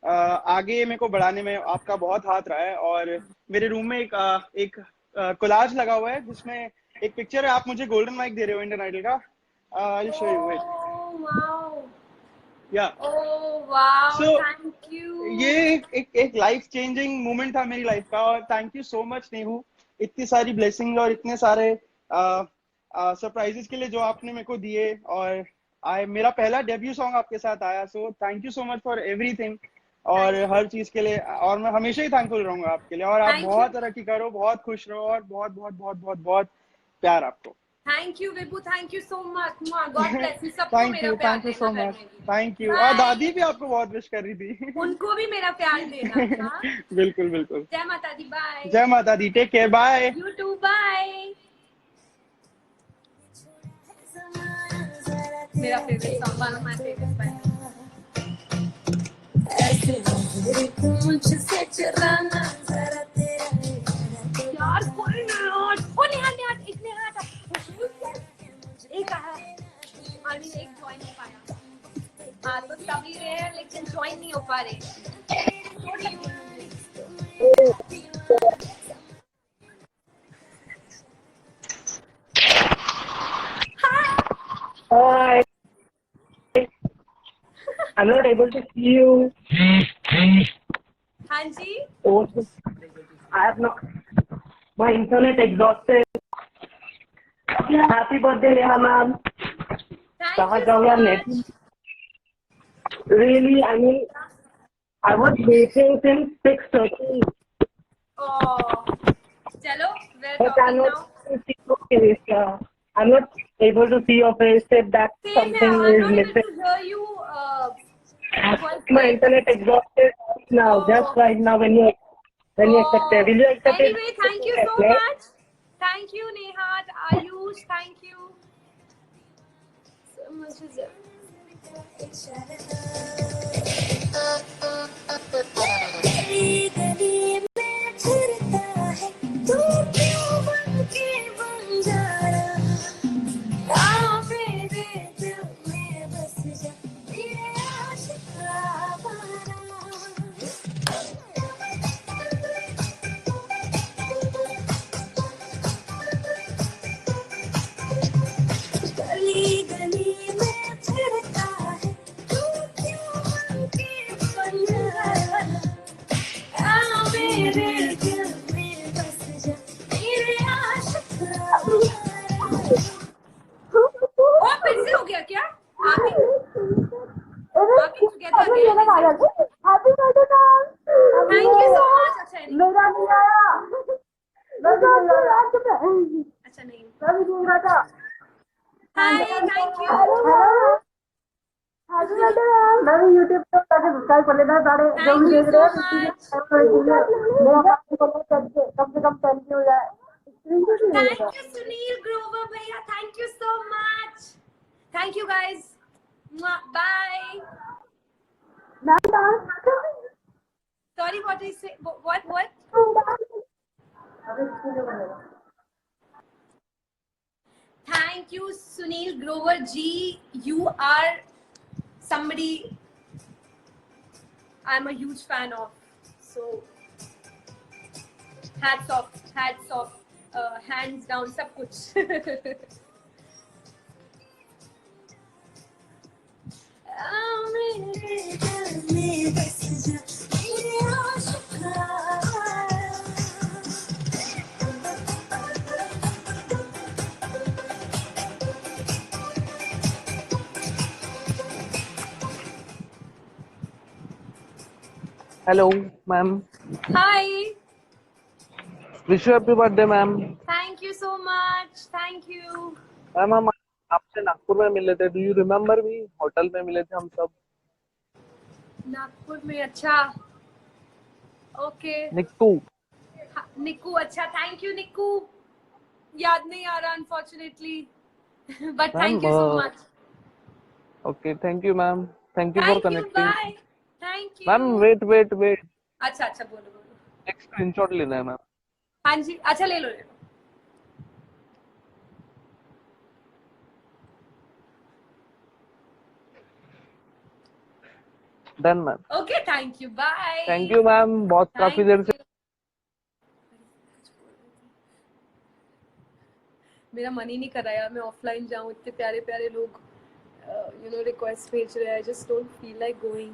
आगे मेरे को बढ़ाने में आपका बहुत हाथ रहा है. और मेरे रूम में एक कोलाज लगा हुआ है जिसमें एक पिक्चर है. आप मुझे गोल्डन माइक दे रहे हो इंडियन आइडल का. I show you it. या सो ये एक लाइफ चेंजिंग मोमेंट था मेरी लाइफ का. और thank you so much Nehu. इतनी सारी ब्लेसिंग और इतने सारे सरप्राइजेस के लिए जो आपने मेरे को दिए. और मेरा पहला डेब्यू सॉन्ग आपके साथ आया. So thank you so much for everything और हर चीज के लिए. और मैं हमेशा ही थैंकफुल रहूंगा आपके लिए. और आप बहुत तरक्की करो. बहुत खुश रहो. और बहुत बहुत बहुत बहुत बहुत प्यार आपको. Thank you Vibhu. Thank you so much. God bless you. सबको मेरा प्यार. Thank you so much. Thank you. और दादी भी आपको बहुत विश कर रही थी. उनको भी मेरा प्यार देना. बिल्कुल बिल्कुल. जय माता दी. बाय. जय माता दी. Take care. Bye. You too. Bye. मेरा favourite song. One of my favourite song. यार कोई नहीं. एक ज्वाइन हो पाया. हाँ तो सभी रहे लेकिन ज्वाइन नहीं हो पा रहे. Hi. I'm not able to see you. हाँ जी. Oh, I have not. My internet exhausted. Happy birthday, Neha ma'am. Thank कहाँ you जाऊँ so यार much. Net? Really, I mean, I was waiting since 6:30. Oh, चलो, we're But I'm talking not now. able to see your face. I'm not able to see your face. If that Same here. something I'm is not able missing. to hear you. Quite My well. internet exhausted now. Just Oh. right now when you accept it. Will you accept it? Anyway, thank you so much. Thank you, Nehat, Ayush. Thank you. So much is it. और फिर से हो गया क्या? आप ही together again? Happy birthday, ma'am. Thank you so much. अच्छा नहीं. मेरा नहीं आया. अच्छा नहीं. Hi, thank you. Happy birthday, ma'am. मैं भी YouTube पे जाके सब्सक्राइब कर लेना सारे जो भी देख रहे हैं. कम से कम 10 हो जाए. Thank you, Sunil Grover, bhaiya. Thank you so much. Thank you, guys. Mwah. Bye. Sorry, what is it? What? Thank you, Sunil Grover ji. You are somebody I'm a huge fan of. So, hats off, hands down, सब कुछ. Hello, ma'am. Hi. Wish you happy birthday, ma'am. Thank you so much. Thank you. Ma'am हम आपसे नागपुर में मिले थे. Do you remember me? Hotel में मिले थे हम सब. नागपुर में. अच्छा. ओके. निक्कू. निक्कू. अच्छा. Thank you Nikku. याद नहीं आ रहा unfortunately. But thank you so much. Okay. Thank you ma'am. Thank you for connecting. Bye. Thank you. Ma'am wait. अच्छा बोलो. एक स्क्रीनशॉट लेना है मैम. हाँ जी. अच्छा ले लो. Done ma'am. Okay. Thank you. Bye. Thank you ma'am. बहुत काफी देर से मेरा मन ही नहीं कर रहा यार मैं ऑफलाइन जाऊं. इतने प्यारे प्यारे लोग रिक्वेस्ट भेज रहे हैं. I just don't feel like going.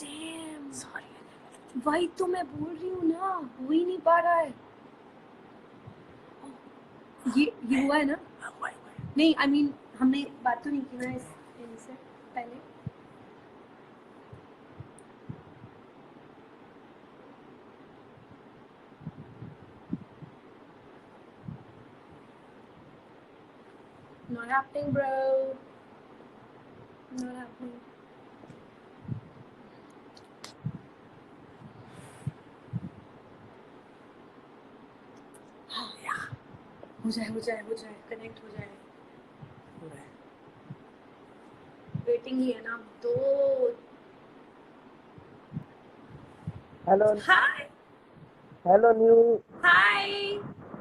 Dam. Sorry. वही तो मैं बोल रही हूँ ना. हो ही नहीं पा रहा है. ये हुआ है ना. नहीं आई मीन हमने बात तो नहीं की ना इनसे पहले. Not happening, bro. Not happening. हो जाए कनेक्ट हो जाए. वेटिंग ही है ना तो. Hello new. Hi.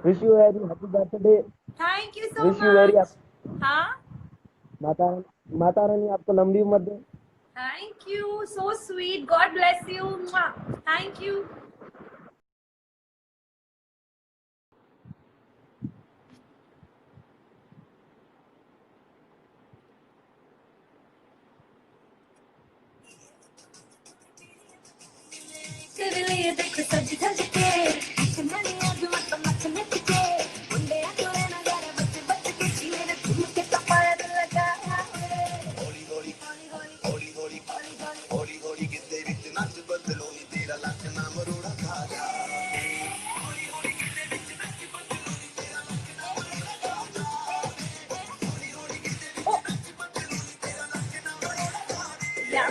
Wish you very happy birthday. Thank you so wish you very. हाँ. माता रानी आपको लंबी उम्र दे. Thank you. So sweet. God bless you. Thank you. तेरे लिए देखो सज धज के मैंने आज मत मत मत के मुंडे तोरे नजारे बच बच के मेरे तुम के कपार लगाया हौली हौली हौली हौली हौली हौली हौली हौली किते विच नच बदलो नी तेरा लक ना मरोड़ा खा जा हौली हौली किते विच नच बदलो नी तेरा लक ना मरोड़ा खा जा हौली हौली किते विच नच बदलो नी तेरा लक ना मरोड़ा खा जा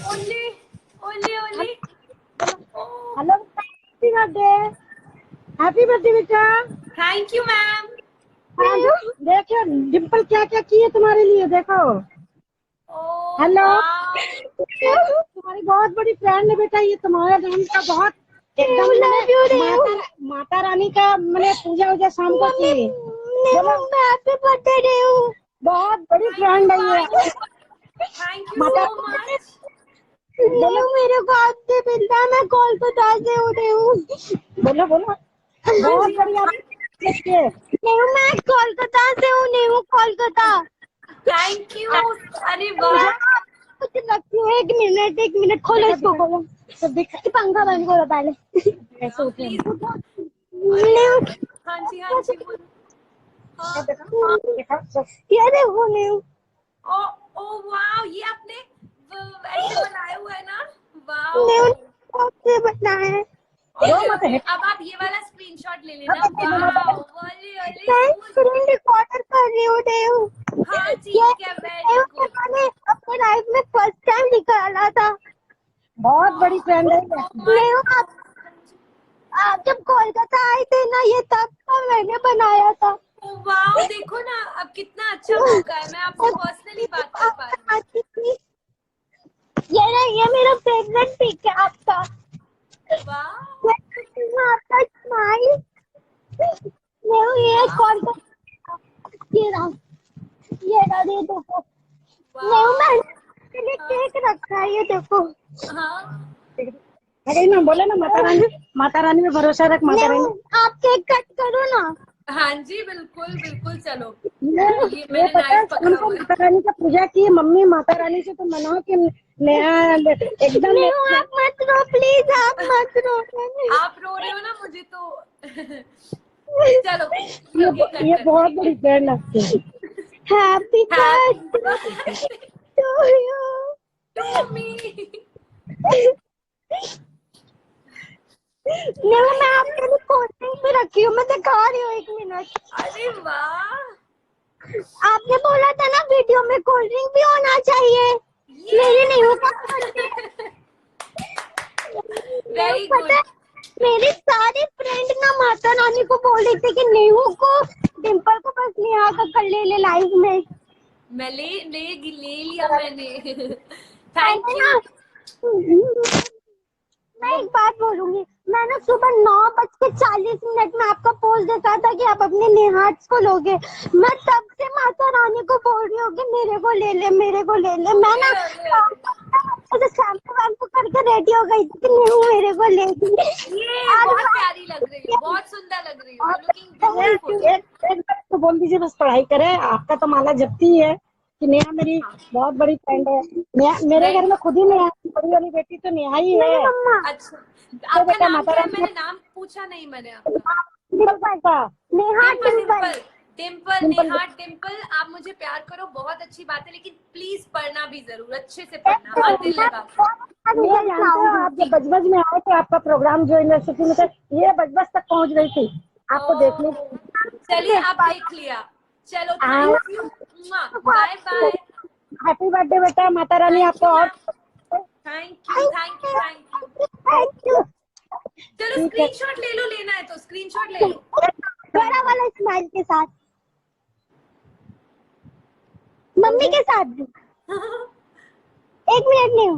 Only, only. Hello, happy birthday, happy birthday बेटा। Thank you, ma'am. देखो डिम्पल क्या क्या किए तुम्हारे लिए, देखो। Oh, hello, wow. तुम्हारी बहुत बड़ी फ्रेंड है बेटा, ये तुम्हारे डांस का बहुत एकदम माता रानी का मैंने पूजा वूजा शाम को की। हैप्पी बर्थडे, बहुत बड़ी फ्रेंड है ये। Thank you so much. मेरे को आपसे मिलना, मैं कोलकाता से हूँ। बोलो बोलो, बहुत बढ़िया। मैं कोलकाता से हूँ, नेहू कोलकाता। Thank you. अरे वाह. कुछ लगती हूँ, एक मिनट खोलो इसको, खोलो तो देख पंखा बंद करो पहले। ऐसे उठे हाँ जी बोलो. ये देखो नेहू। ओ वाओ, ये आपने ऐसे बनाया हुआ है ना. वाओ. आपसे बताएं। अब आप ये वाला स्क्रीनशॉट ले लेना. वाओ, रिकॉर्डर कर रही हूँ नेहू। हाँ ठीक है, वेरी गुड. मैंने अपने लाइफ में फर्स्ट टाइम निकाला था। बहुत बड़ी फ्रेंड है नेहू। आप जब कोलकाता आए थे ना, ये तब का मैंने बनाया था। वाओ, देखो ना अब कितना अच्छा मौका है, मैं आपसे पर्सनली बात कर पा रही हूँ. ये मेरा फेवरेट पिक है आपका। वाओ. आपका स्माइल। ये कौन सा, ये रहा ये देखो। मैंने केक रखा है, ये देखो। हाँ. अरे ना बोले ना, माता रानी में भरोसा रख। माता रानी, आप केक कट करो ना। हाँ जी, बिल्कुल बिल्कुल. चलो, ये मैंने नाइफ पकड़ा हुआ है. माता रानी का पूजा की मम्मी, माता रानी से तो मनाओ कि नया एकदम। आप मत रो प्लीज, आप मत रो। आप रो रहे हो ना, मुझे तो चलो. ये बहुत बड़ी फ्रेंड लगती है। Happy birthday to you, to me. मैं आपके लिए कोल्ड ड्रिंक भी रखी हूँ, मैं दिखा रही हूँ, 1 मिनट। अरे वाह. आपने बोला था ना वीडियो में कोल्ड ड्रिंक भी होना चाहिए, मेरी नहीं होगा। Very good. मेरी सारी फ्रेंड ना माता रानी को बोल रही थी कि नेहू को, डिम्पल को बस नेहा का कर ले लाइव में। मैं ले लिया मैंने. Thank you. मैं एक बात बोलूंगी, मैंने सुबह 9:40 में आपका पोस्ट देखा था कि आप अपने नेहाट्स को लोगे। मैं तब से माता रानी को बोल रही हूँ कि मेरे को ले ले, मेरे को ले ले। मैं ना शैम्पू करके रेडी हो गई थी कि नेहू मेरे को ले ली। ये बहुत प्यारी लग रही है, बहुत सुंदर लग रही है. लुकिंग एक बार तो बोल दीजिए, बस पढ़ाई करे। आपका तो माला जपती है कि नेहा मेरी बहुत बड़ी फ्रेंड है। मेरे घर में खुद ही नेहा, बड़ी वाली बेटी तो नेहा ही है। अच्छा, आपका नाम क्या है? मैंने नाम पूछा नहीं मैंने आपका. नेहा डिम्पल. नेहा डिम्पल. आप मुझे प्यार करो, बहुत अच्छी बात है, लेकिन प्लीज पढ़ना भी जरूर, अच्छे से पढ़ना, हाँ दिल लगा. आप जब बजबज में आए थे, आपका प्रोग्राम जो यूनिवर्सिटी में था, ये बजबज तक पहुंच गई थी आपको देखने। चलिए, आप देख लिया. चलो, thank you. Bye bye. Happy birthday बेटा, माता रानी आपको और थैंक यू. चलो, स्क्रीनशॉट ले लो, लेना है तो स्क्रीनशॉट ले लो. बड़ा वाला स्माइल के साथ, मम्मी के साथ भी। 1 minute Nehu.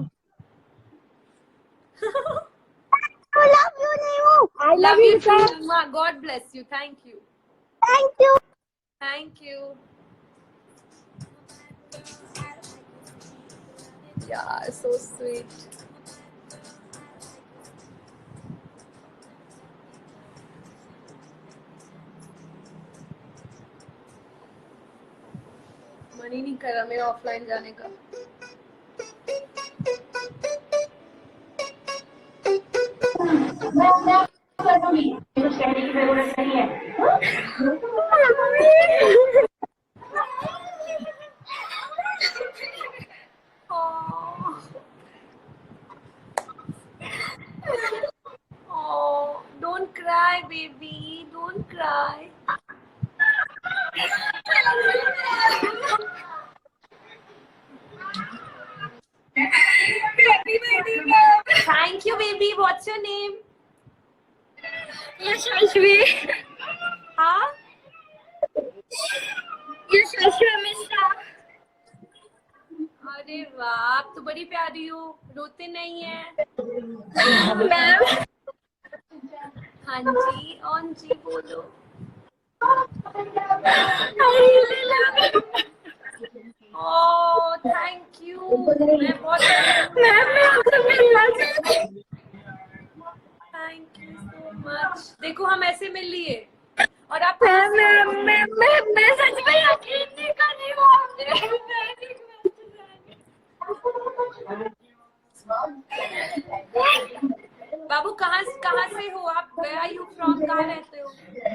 I love you Nehu. I love you too. God bless you. Thank you. Thank you. Thank you. Yeah, so sweet. मन ही नहीं कर रहा मेरा ऑफलाइन जाने का। कहने की जरूरत नहीं है। Oh, don't cry, baby. Don't cry. Thank you, baby. What's your name? Yashashvi. Huh? Yashashvi Mishra. अरे वाह, आप तो बड़ी प्यारी हो, रोते नहीं है। मैम। हाँ जी, ऑन जी बोलो। ओह, थैंक यू। मैं बहुत मैम मैं आपसे मिलना चाहती हूँ। Thank you so much. देखो हम ऐसे मिल लिए और आप मैं सच में यकीन नहीं कर रही हूँ। बाबू कहाँ से हो आप? Where are you from? कहाँ रहते हो?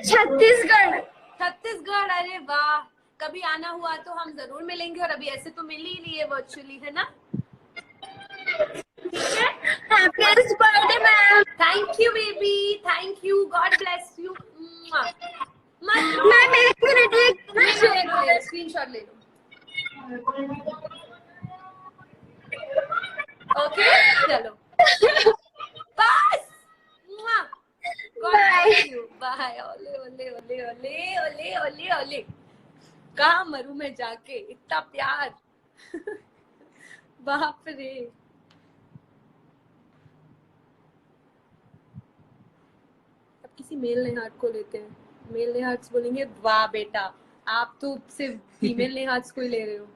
छत्तीसगढ़। छत्तीसगढ़। अरे वाह, कभी आना हुआ तो हम जरूर मिलेंगे। और अभी ऐसे तो मिल ही लिए वर्चुअली, है ना? ठीक है। Happy birthday ma'am. Thank you baby, thank you, God bless you. Ma'am एक मिनट स्क्रीनशॉट ले लो। ओके चलो बस। God bless you. बाय। ओले ओले ओले ओले ओले ओले ओले। कहाँ मरूं मैं जाके, इतना प्यार। बाप रे। अब किसी मेल नेहार्ट को लेते हैं। मेल नेहार्ट्स बोलेंगे वाह बेटा, आप तो सिर्फ फीमेल नेहार्ट्स को ही ले रहे हो।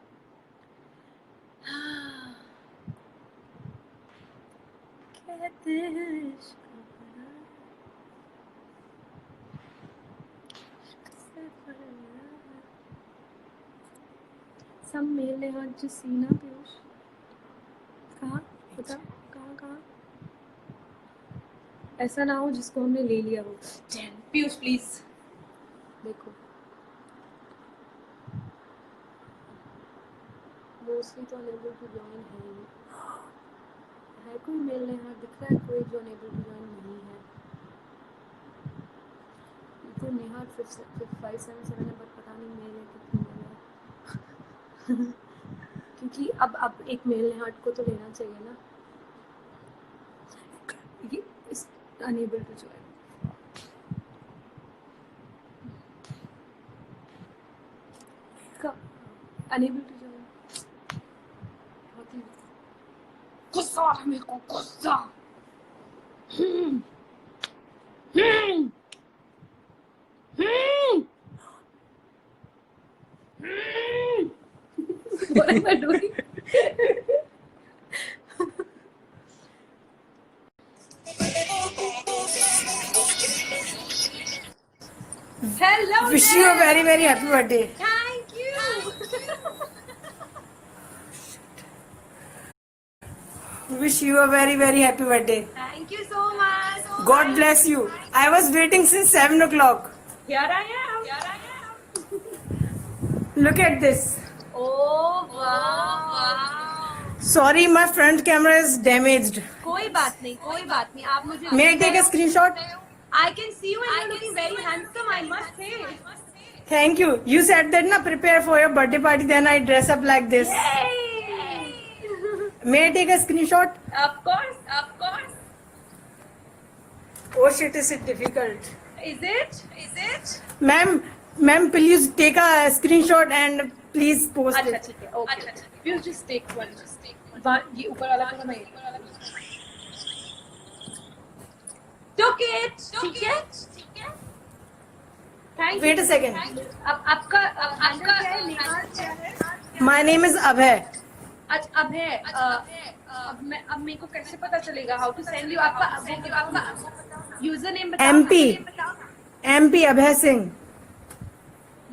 कहते हैं सब मेल नेहार्ट जो सीना पीयूष। कहाँ बता, कहाँ ऐसा ना हो जिसको हमने ले लिया हो। पीयूष प्लीज देखो, मोस्टली तो अनेबल टू जॉइन है कोई मेल नेहार्ट दिख रहा है? कोई जो अनेबल टू जॉइन नहीं है। तो नेहार्ट 577 है, बट पता नहीं मेल है कि फीमेल है। क्योंकि अब एक मेल नेहार्ट को तो लेना चाहिए ना। ये unable to join. Unable to join. बहुत ही गुस्सा आ रहा है मेरे को, गुस्सा। What am I doing? Hello. Wish you a very very happy birthday. Thank you. Wish you a very very happy birthday. Thank you so much. God bless you. I was waiting since 7 o'clock. Here I am. Look at this. Oh wow. Sorry, my front camera is damaged. कोई बात नहीं, आप मुझे। May I take a screenshot? I can see you and you're looking very handsome, I must say. Thank you. You said that na prepare for your birthday party, then I dress up like this. Yay! May I take a screenshot? Of course. Oh shit, is it difficult? Is it? Ma'am, please take a screenshot and please post अच्छा it. ठीक है, okay. You just take one. ये ऊपर वाला तो मैं took it. ठीक है. Thank you. Wait a second. अब आपका क्या है? निहार क्या है? My name is Abhay. अच्छा अब है। अब मेरे को कैसे पता चलेगा? How to send you? आपका यूजर नेम बताओ। MP Abhay Singh.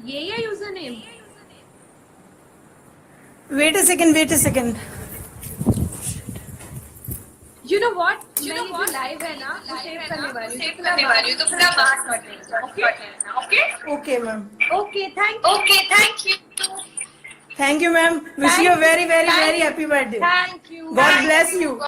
ये user name. Wait a second. You know what? Live है ना, सेव करने वाली हूँ, तो पूरा बात मत लेना, okay? Okay, ma'am. Okay, thank you. Thank you, ma'am. Wish you a very, very, very happy birthday. Thank you. God bless you.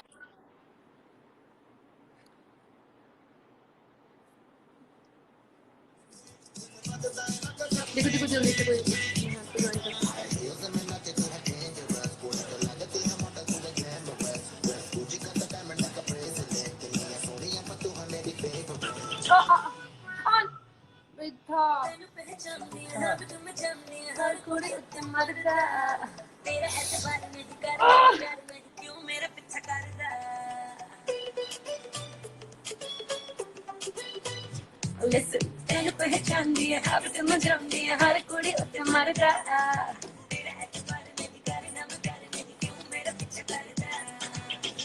Listen, तैनू पहचान दिया, अब तुम जम दिया, हर कुड़ी उत्ते मरदा।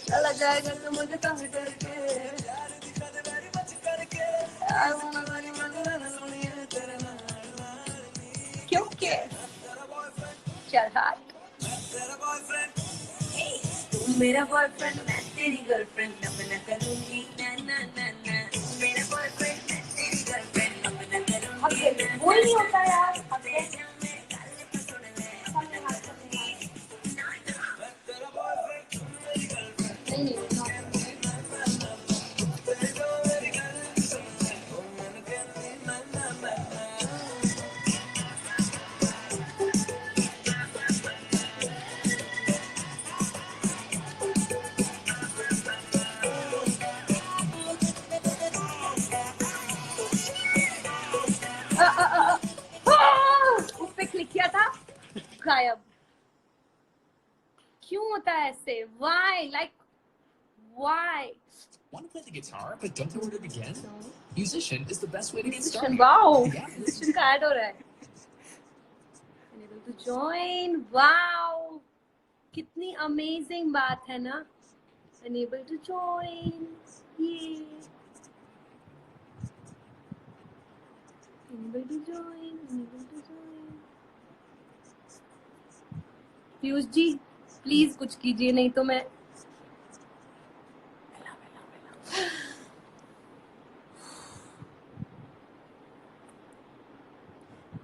चला जाएगा तो मुझे तंग करके। I wanna run you, तेरे नाल। क्यों के? चल हाथ। तू मेरा बॉयफ्रेंड, मैं तेरी गर्लफ्रेंड, अब न करूँगी ना ना ना ना। मेरा बॉयफ्रेंड, मैं तेरी गर्लफ्रेंड, अब न करूँगी ना। वो नहीं होता यार। उस पे क्लिक किया था, गायब। क्यों होता है ऐसे? Why? Like, why? Want to play the guitar but don't know where to begin? Musician is the best way to get started. Wow, Yeah. musician का ऐड हो रहा है। Unable to join. Wow, कितनी amazing बात है ना? Unable to join. ये unable to join. Piyush ji, please कुछ कीजिए, नहीं तो मैं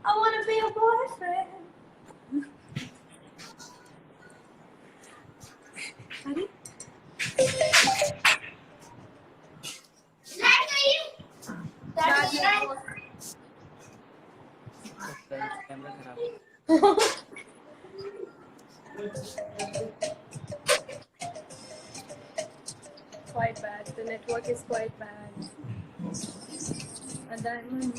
I wanna be your boyfriend. अरे कैमरा खराब। Quite bad. The network is quite bad. A diamond.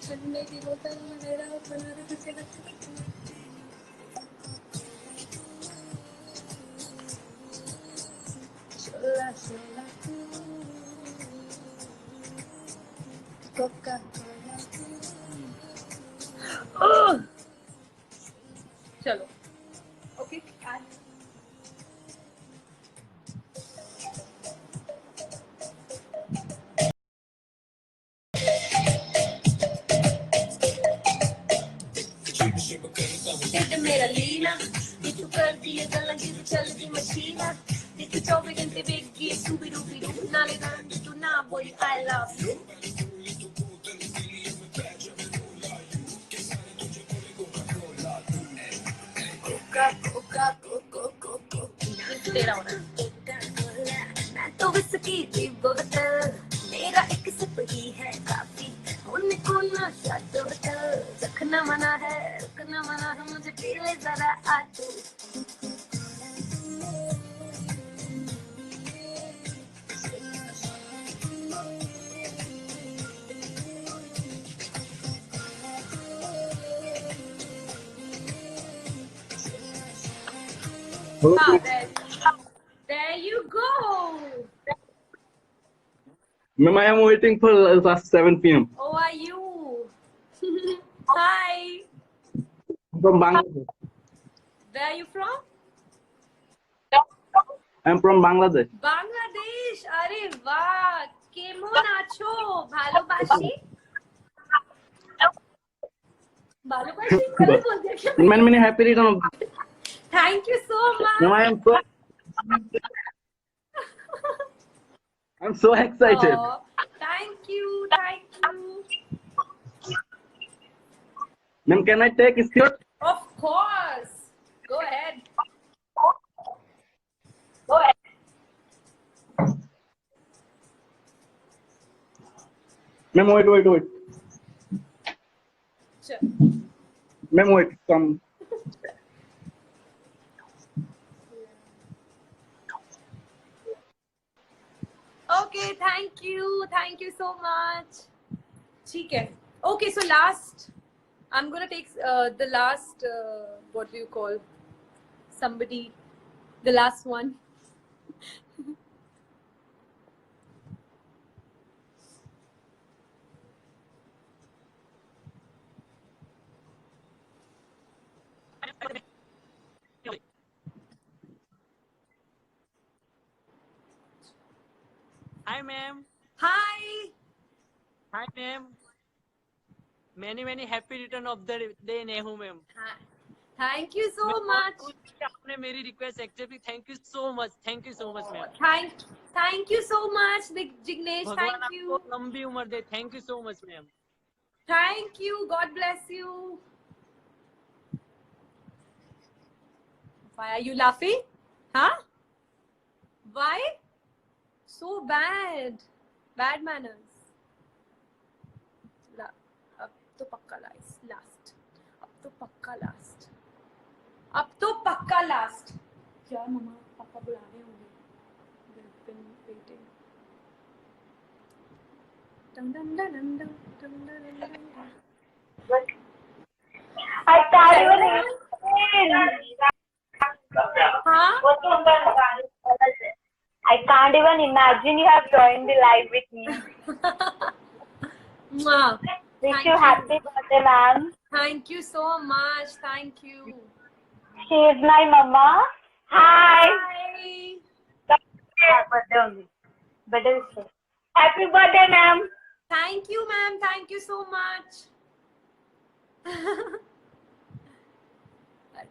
छन्ने की बोतल में मेरा बना दे तुझे चला चला कोका चलो ओके मेरा लीना तू कर दिए गल्ला जिद चल दी मशीना तू 24 घंटे वेगी सुबी रूबी नाले ना तू ना बोली आई लव यू तेरा होना मैं तो विस्की दी बोतल मेरा एक सिप ही है काफी उनको नशा तो रखना मना है मुझे पी ले जरा आ तू There you go. Ma'am, I am waiting for last 7 p.m. How are you? Hi. From Bangladesh. Where are you from? I am from Bangladesh. Bangladesh. अरे वाह केमन आछो भालोबासी गालों पर ठीक गलत बोल दिया क्या? मैंने happy return of thank you so much. I am so excited. Thank you. Ma'am can I take screenshot? Of course. Go ahead. Ma'am wait. Sure. Ma'am wait come. Okay, thank you so much. ठीक है. Okay, so last, I'm gonna take the last, what do you call, somebody, the last one. Hi, ma'am. Hi. Hi, ma'am. Many happy return of the day, Nehu, ma'am. Thank you so much. आपने मेरी request accept की. Thank you so much, ma'am. Thank you so much, Jignesh. भगवान Thank you. आपको लंबी उम्र दे. Thank you so much, ma'am. Thank you. God bless you. Why are you laughing? Huh? Why? So bad. Bad manners. अब तो पक्का last. अब तो पक्का last. यार मम्मा पापा बुला रहे होंगे. They've been waiting. Dun dun dun dun dun dun dun dun dun. I can't even. Huh? I can't even imagine you have joined the live with me. Mwah. Wish you happy birthday, ma'am. Thank you so much. Thank you. She is my mama. Hi. Birthday only. Birthday wish. Happy birthday, ma'am. Thank you, ma'am. Thank you so much. I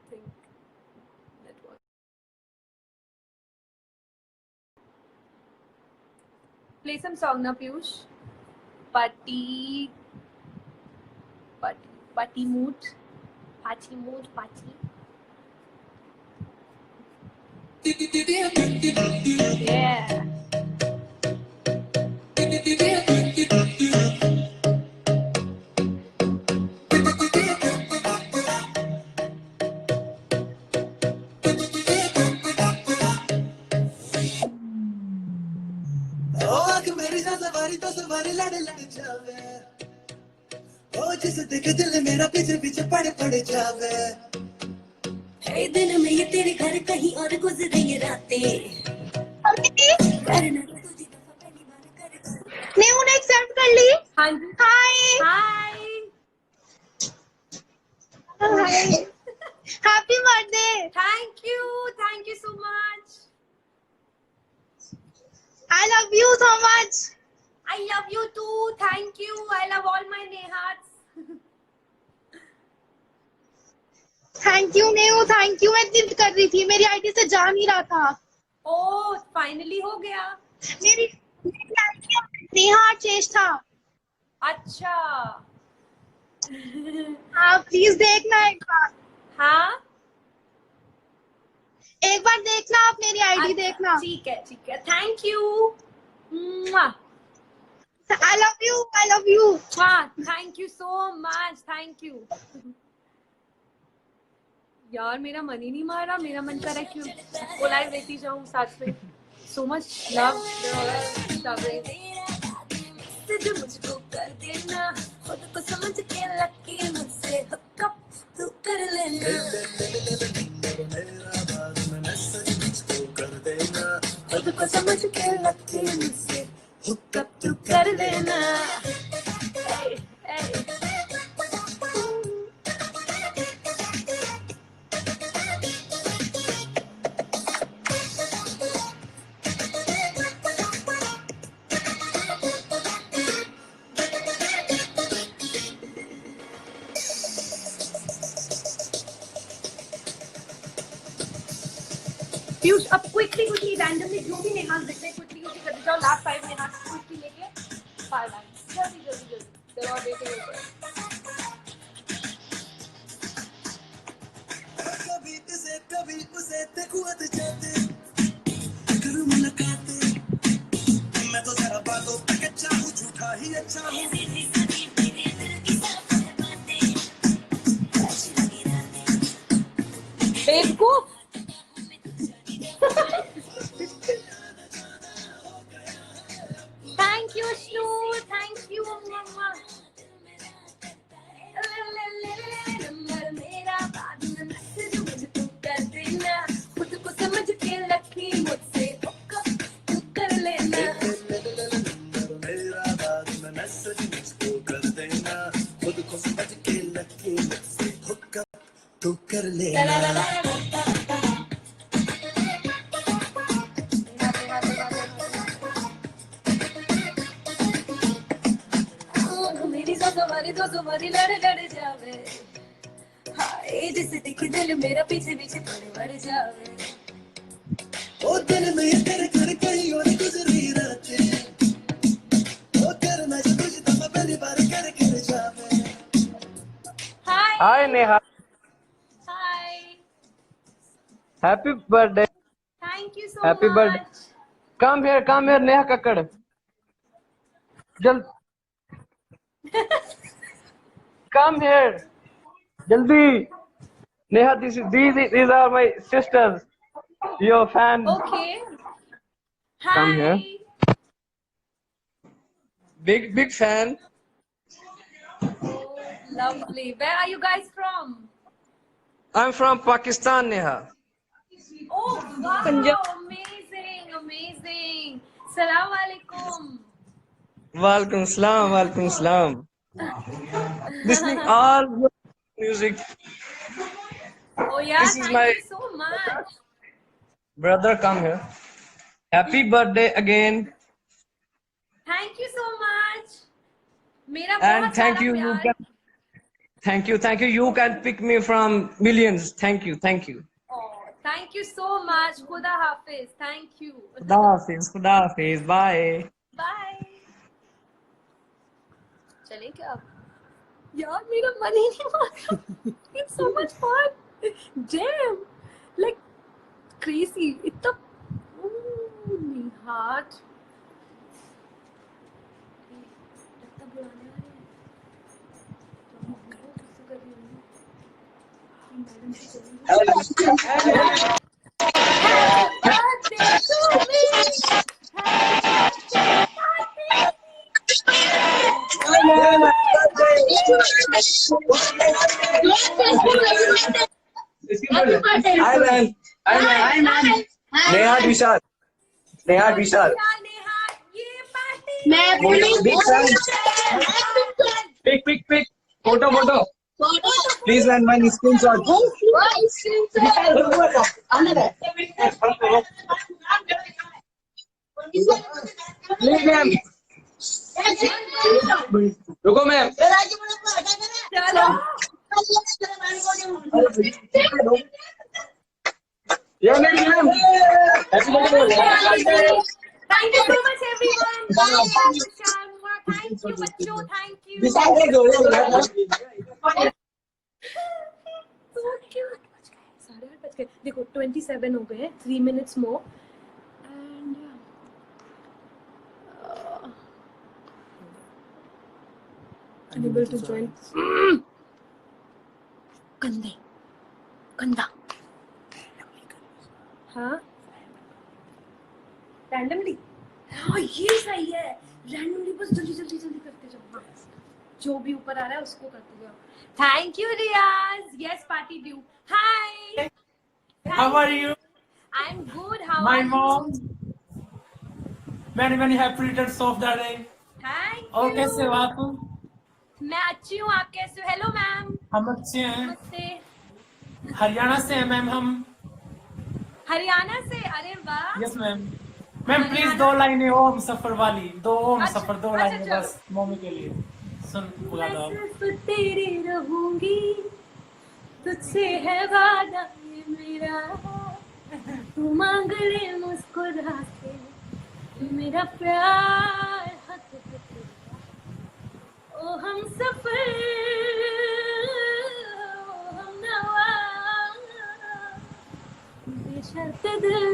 think that was. Play some song now, Piyush. Party mood. Yeah. सवारी लड़ जावे ओ जिस देख दिल मेरा पीछे पीछे पड़ जावे ए दिन में ये तेरे घर कहीं और गुजरी ये रातें करना तुझे दफा पहली बार कर ने उन्हें एक्सेप्ट कर ली. हाँ जी. Hi happy birthday. Thank you so much. I love you so much. I love you too. Thank you. I love all my Nehats. Thank you Nehu, thank you. मैं जिद कर रही थी, मेरी आईडी से जा नहीं रहा था. ओह फाइनली हो गया. मेरी नेहा चेस्ट था. अच्छा. हाँ प्लीज देखना एक बार. हाँ एक बार देखना, आप मेरी आईडी देखना. ठीक है. Thank you. I love you. Thank you so much. Thank you. यार मेरा मन ही नहीं मारा. मेरा मन कर रहा है क्यों वो लाइव लेती जाऊँ साथ में. So much love. तुझे मुझको कर देना खुद को समझ के लकी मुझसे हुक तू कर लेना खुद को समझ के लकी मुझसे हुक तू कर लेना. पीयूष अब क्विकली रैंडमली जो भी नेहा दिख रहे क्विकली करते जाओ, लास्ट 5 नेहा क्विकली लेके 5 लाइन्स जल्दी चलो और वेटिंग कभी उसे देखूं जाते करूं मुलाकातें, मैं तो जरा बातों पे कच्चा हूँ, झूठा ही अच्छा हूँ। बेवकूफ थैंक यू स्नूर, थैंक यू मम्मा। मेरा बाद में मैसेज मुझे तू कर देना, खुद को समझ के लकी मुझसे तू कर लेना। मेरा बाद में मैसेज मुझको कर देना, खुद को समझ के लकी मुझसे हुक्कअप तू कर लेना। मेरी तो तुम्हारी लड़ जावे, हाय जिसे दिख दिल मेरा पीछे पीछे बढ़ जावे। ओ दिल में तेरे घर कहीं और गुजरी रातें, ओ करना जो तुझे तो मैं पहली बार कर जावे। Hi Neha. Hi. Happy birthday. Thank you so Happy much. birthday. Come here Neha Kakkad. Come here. Jaldi. Neha, these are my sisters. Your fan. Okay. Hi. Come here. Big fan. Lovely. Where are you guys from? I'm from Pakistan, Neha. Oh wow! Amazing. Salaam alaikum. Walaikum salam. Listening all your music. Oh yeah, This is thank my you so much. brother. Come here. Happy birthday again. Thank you so much. मेरा And बहुत thank सारा you. प्यार। Thank you. You can pick me from millions. Thank you. Oh, thank you so much. Khuda Hafiz. Thank you. Khuda Hafiz. Bye. Bye. चलें क्या अब? यार मेरा मन ही नहीं मान रहा। It's so much fun. Jam. Like crazy. इतना निहाट। इतना बुलाने वाले हैं। कैसे कर रही हूँ? मैडम से चलेंगे। Happy birthday to me. Hi man. Neha Vishal. Neha ये पार्टी मैं Big fan. Pick. Photo. Please man, my screenshot. Please ma'am. रुको मैम. चलो Yeah, ma'am. Happy birthday. Thank you so much everyone. Bye Sharma. Thank you बच्चों. Thank you. So cute. 8:30 बज गए. देखो 27 हो गए. 3 minutes more. And unable to join. गंदा. हाँ रैंडमली हाँ ये सही है रैंडमली बस जल्दी करते जाओ हाँ जो भी ऊपर आ रहा है उसको करते जाओ thank you Riyaz yes party due hi How are you? I am good how My mom. Many happy returns of the day. Thank और यू कैसे हो आप? मैं अच्छी हूँ आप कैसे हो हेलो मैम हम अच्छे हैं. नमस्ते हरियाणा से हैं मैम हम. हरियाणा से अरे वाह यस मैम. मैम प्लीज 2 लाइनें ओम सफर वाली. 2 ओम अच्छा, सफर 2 अच्छा, लाइनें चलो। बस मम्मी के लिए. सुन बुला दो आप. मैं सिर्फ तेरे रहूंगी तुझसे है वादा ये मेरा तू मांग ले मुस्कुरा के मेरा प्यार हक है तेरा ओ हम सफर ओ हम नवा बेशर्त दिल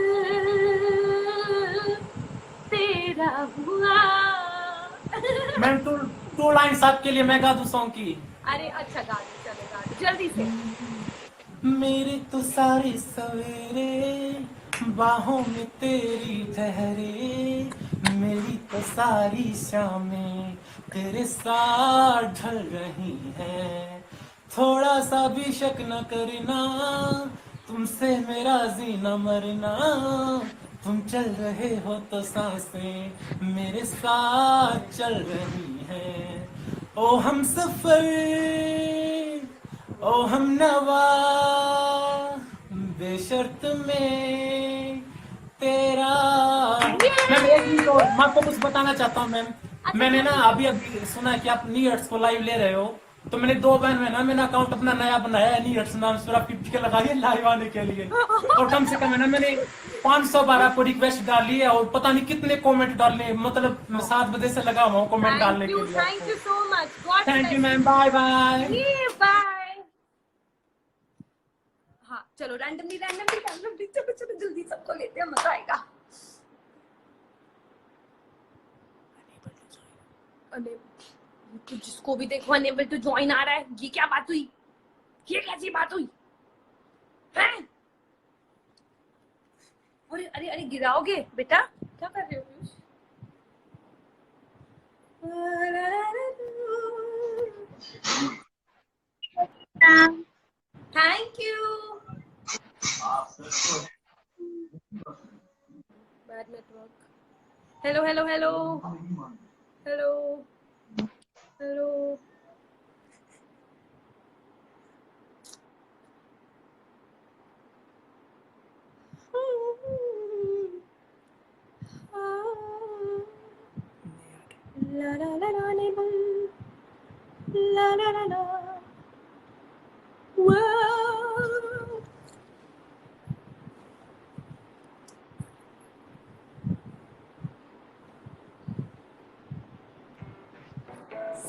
तेरा हुआ। मैम टू लाइन्स आपके लिए मैं गा दूं सॉन्ग की। अरे अच्छा गा दो, चलो गा दो जल्दी से। मेरे तो सारे सवेरे बाहों में तेरी ठहरे, मेरी तो सारी शामें तेरे साथ ढल रही हैं। थोड़ा सा भी शक न करना, तुमसे मेरा जीना मरना, तुम चल रहे हो तो सांसें मेरे साथ चल रही हैं। ओ हम सफर ओ हम नवा बेशर्त में तेरा। मैम एक मिनट और, मैं आपको कुछ बताना चाहता हूँ मैम। मैंने ना अभी सुना कि आप नी हर्ट्स को लाइव ले रहे हो, तो मैंने 2 बहन में ना मैंने अकाउंट अपना नया बनाया है नी हर्ट्स नाम से, आपकी टिकट लगाई है लाइव आने के लिए। और कम से कम है ना मैंने 500 बार आपको रिक्वेस्ट डाली है और पता नहीं कितने कमेंट डालने, मतलब 7 बजे से लगा हुआ हूँ कमेंट डालने के लिए। Thank you so much. Thank you ma'am, bye bye. Bye. हाँ चलो रैंडमली चलो चलो जल्दी सबको लेते हैं, मजा आएगा। तो जिसको भी देखो अनेबल टू ज्वाइन आ रहा है, ये क्या बात हुई, ये कैसी बात हुई हैं? अरे अरे अरे गिराओगे बेटा, क्या कर रहे हो Piyush? Thank you. Bad network. Hello hello hello hello hello. La la la la la la la la. Whoa.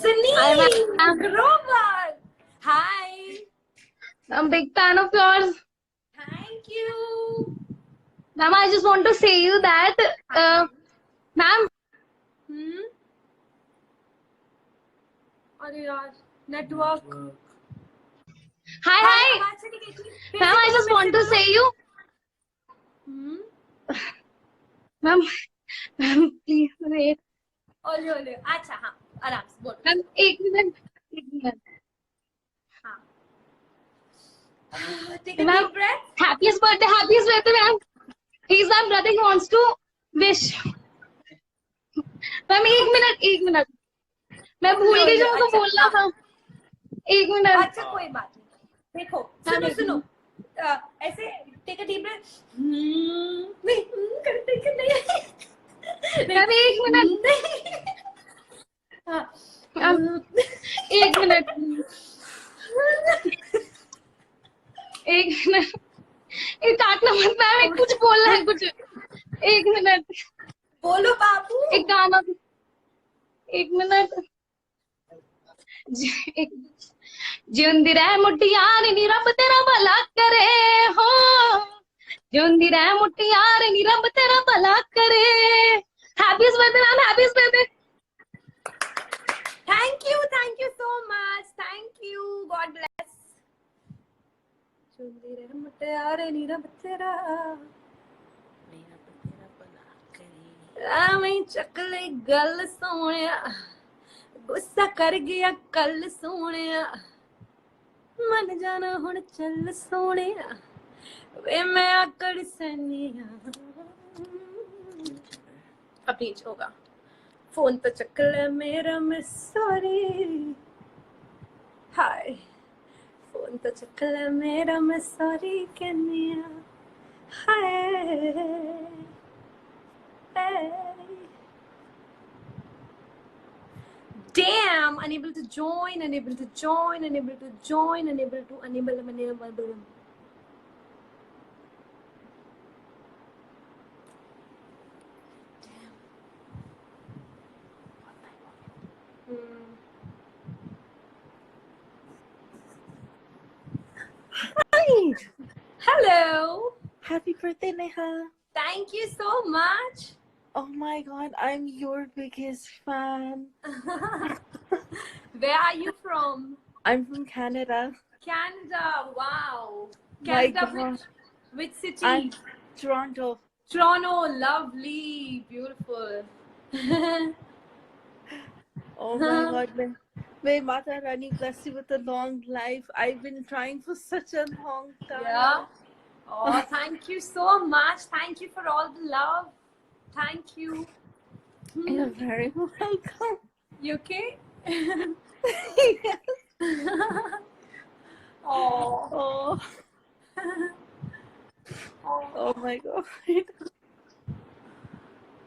Sunil Grover. Hi. I'm a big fan of yours. Thank you. Ma'am, I just want to say you that, ma'am. अरे यार network. Hi. Ma'am, I just want to say you. Ma'am, please wait. ओले ओले, अच्छा हाँ आराम से बोलो। Ma'am, एक मिनट। हाँ। Take a deep breath. Happiest birthday, ma'am. He's my brother. He wants to wish. Ma'am, एक मिनट। मैं भूल गई जो मुझे बोलना था। एक मिनट। अच्छा कोई बात नहीं। देखो सुनो ऐसे टेक अ डीप ब्रेथ। नहीं करते कि नहीं। मैम एक मिनट। एक मिनट। एक काटना मत मैम, कुछ बोलना है कुछ। एक मिनट बोलो बाबू। एक गाना। एक मिनट। जिंदी रह मुटियार नी रब तेरा भला करे हो, जिंदी रह मुटियार नी रब तेरा भला करे। Happiest birthday ma'am, happiest birthday. Thank you so much, thank you, God bless. जिंदी रह मुटियार नी रब तेरा मैं चकले गल सोनिया, गुस्सा कर गया कल सोनिया, मन जाना हुण चल सोनिया, वे मैं आकड़ सनिया। अब नीच होगा। फोन तो चक ले मेरा, मैं सॉरी। हाय फोन तो चक ले मेरा, मैं सॉरी कहनिया। हाय Damn, unable to join, unable to join, unable to join, unable to, unable. Hi. Hello. Happy birthday, Neha. Thank you so much. Oh my god, I'm your biggest fan. Where are you from? I'm from Canada. Canada. Wow. My Canada, god. which city? I'm Toronto. Toronto. Lovely. Beautiful. Oh my god, may Mata Rani bless you with a long life. I've been trying for such a long time. Yeah. Oh, thank you so much. Thank you for all the love. Thank you. You're very welcome. You okay? Yes. Oh. Oh my god.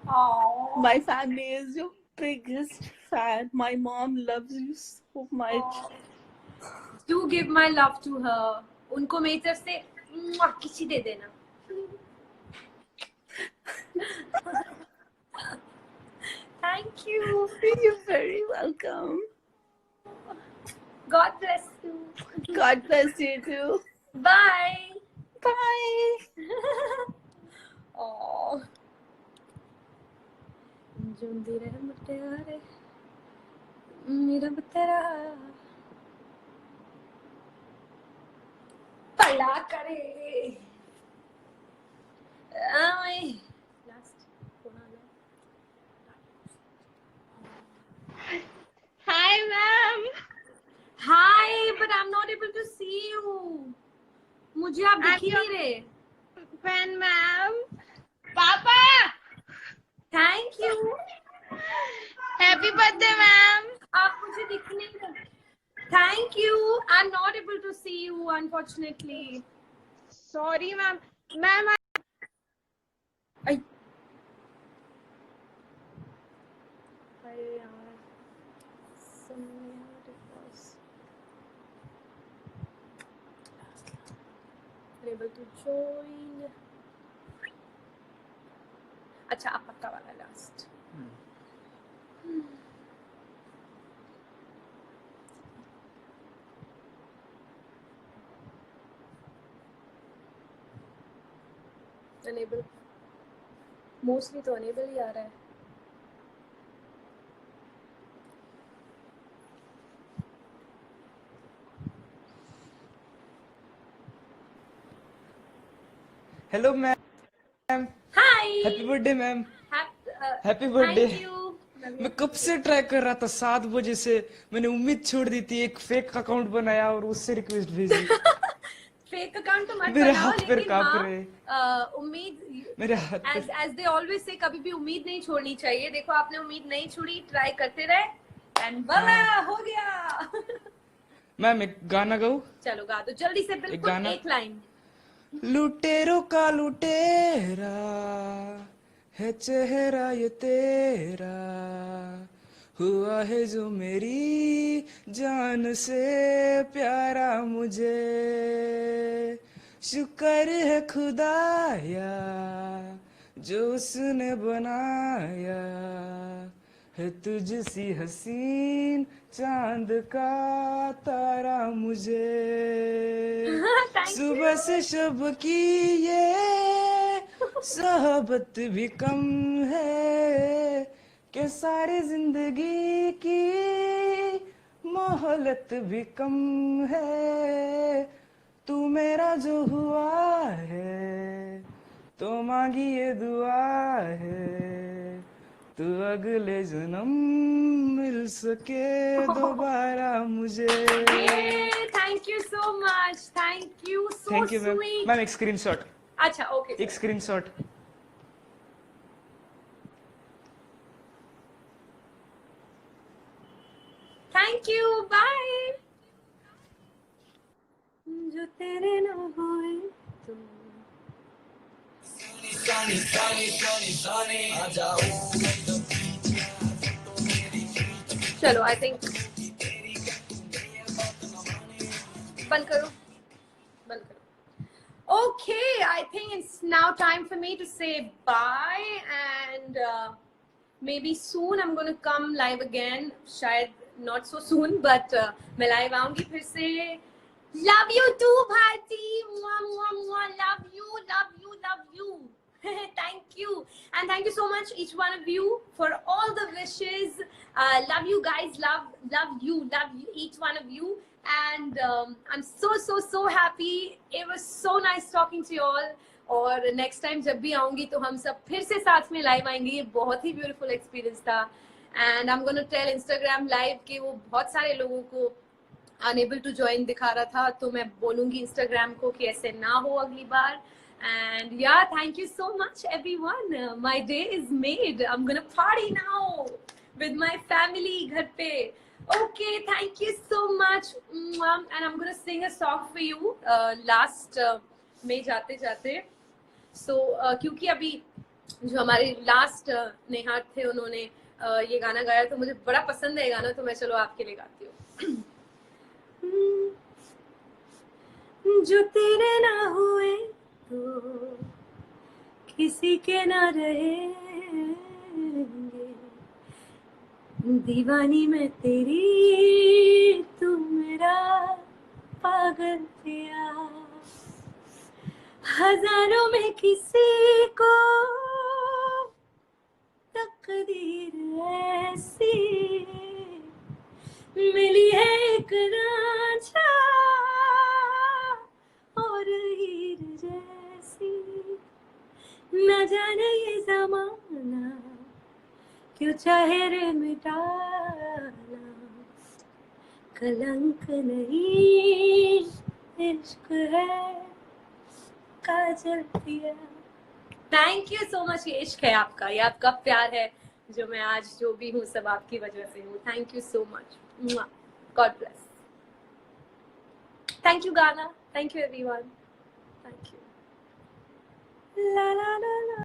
Oh. My family is your biggest fan. My mom loves you so much. Do give my love to her. उनको मेरी तरफ से किसी दे देना. Thank you. You're very welcome. God bless you. God bless you too. Bye. Bye. Oh. जिंदी रह मुटियारे मेरा बतेरा भला करे. Last. Hi, ma'am. Hi, but I'm not able to see you. मुझे आप दिख ही नहीं रहे. Fan, ma'am. Papa. Thank you. Happy birthday, ma'am. आप मुझे दिख नहीं रहे. Thank you. I'm not able to see you, unfortunately. Sorry, ma'am. Ma'am, Able to join. अच्छा आप पक्का वाला लास्ट. Enable. Mostly तो enable ही आ रहा है. Hello ma'am. Hi. Happy birthday ma'am. Happy Thank birthday. you. मैं कब से ट्राई कर रहा था 7 बजे से. मैंने उम्मीद छोड़ दी थी. एक फेक अकाउंट बनाया और उससे रिक्वेस्ट भेजी. फेक अकाउंट तो मत मेरे बनाओ, हाथ पैर लेकिन कांप हाँ, रहे. उम्मीद मेरे हाथ as they always say कभी भी उम्मीद नहीं छोड़नी चाहिए. देखो आपने उम्मीद नहीं छोड़ी, ट्राई करते रहे एंड भला हो गया. मैम एक गाना गाऊं. चलो गा दो जल्दी से. बिल्कुल गाना? एक लाइन. लुटेरों का लुटेरा है चेहरा ये तेरा, हुआ है जो मेरी जान से प्यारा मुझे. शुक्र है खुदाया जो उसने बनाया है तुझसी हसीन चांद का तारा मुझे. सुबह से शब की ये सोहबत भी कम है कि सारी जिंदगी की मोहलत भी कम है. तू मेरा जो हुआ है तो मांगी ये दुआ है, तू अगले जन्म मिल सके दोबारा मुझे. Thank you so much. Thank you so thank you ma'am. Sweet. Ma'am एक स्क्रीनशॉट. अच्छा ओके. एक स्क्रीनशॉट. Thank you. बाय. जो तेरे ना होए तो चलो आई थिंक बंद करो. बंद करो. Okay, I think it's now time for me to say bye, and maybe soon I'm going to come live again. शायद not so soon, but मैं live आऊंगी फिर से. Love you too, Bharti. Mwah, mwah, mwah. Love you, love you, love you. Thank you. And thank you so much, each one of you, for all the wishes. Love you guys. Love you, each one of you. And I'm so happy. It was so nice talking to you all. और next time जब भी आऊंगी तो हम सब फिर से साथ में लाइव आएंगे. ये बहुत ही ब्यूटीफुल एक्सपीरियंस था. And I am gonna tell Instagram live कि वो बहुत सारे लोगों को अनेबल टू ज्वाइन दिखा रहा था, तो मैं बोलूंगी इंस्टाग्राम को कि ऐसे ना हो अगली बार. एंड या thank you so much everyone. My day is made. I am gonna party now with my family घर पे. Okay, thank you so much. And I'm gonna sing a song for you last में जाते जाते. So क्योंकि अभी जो हमारे last Nehar थे उन्होंने ये गाना गाया, तो मुझे बड़ा पसंद है ये गाना, तो मैं चलो आपके लिए गाती हूँ. जो तेरे ना हुए तो किसी के ना रहेंगे, दीवानी मैं तेरी तू मेरा पागल पिया. हजारों में किसी को तकदीर ऐसी मिली है, एक रांझा और हीर जैसी. न जाने ये जमाना क्यों चाहे रे मिटाना, कलंक नहीं इश्क है काजल पिया. Thank you so much. ये इश्क है आपका, ये आपका प्यार है जो मैं आज जो भी हूँ सब आपकी वजह से हूँ. Thank you so much. God bless. Thank you गाना. Thank you everyone. Thank you.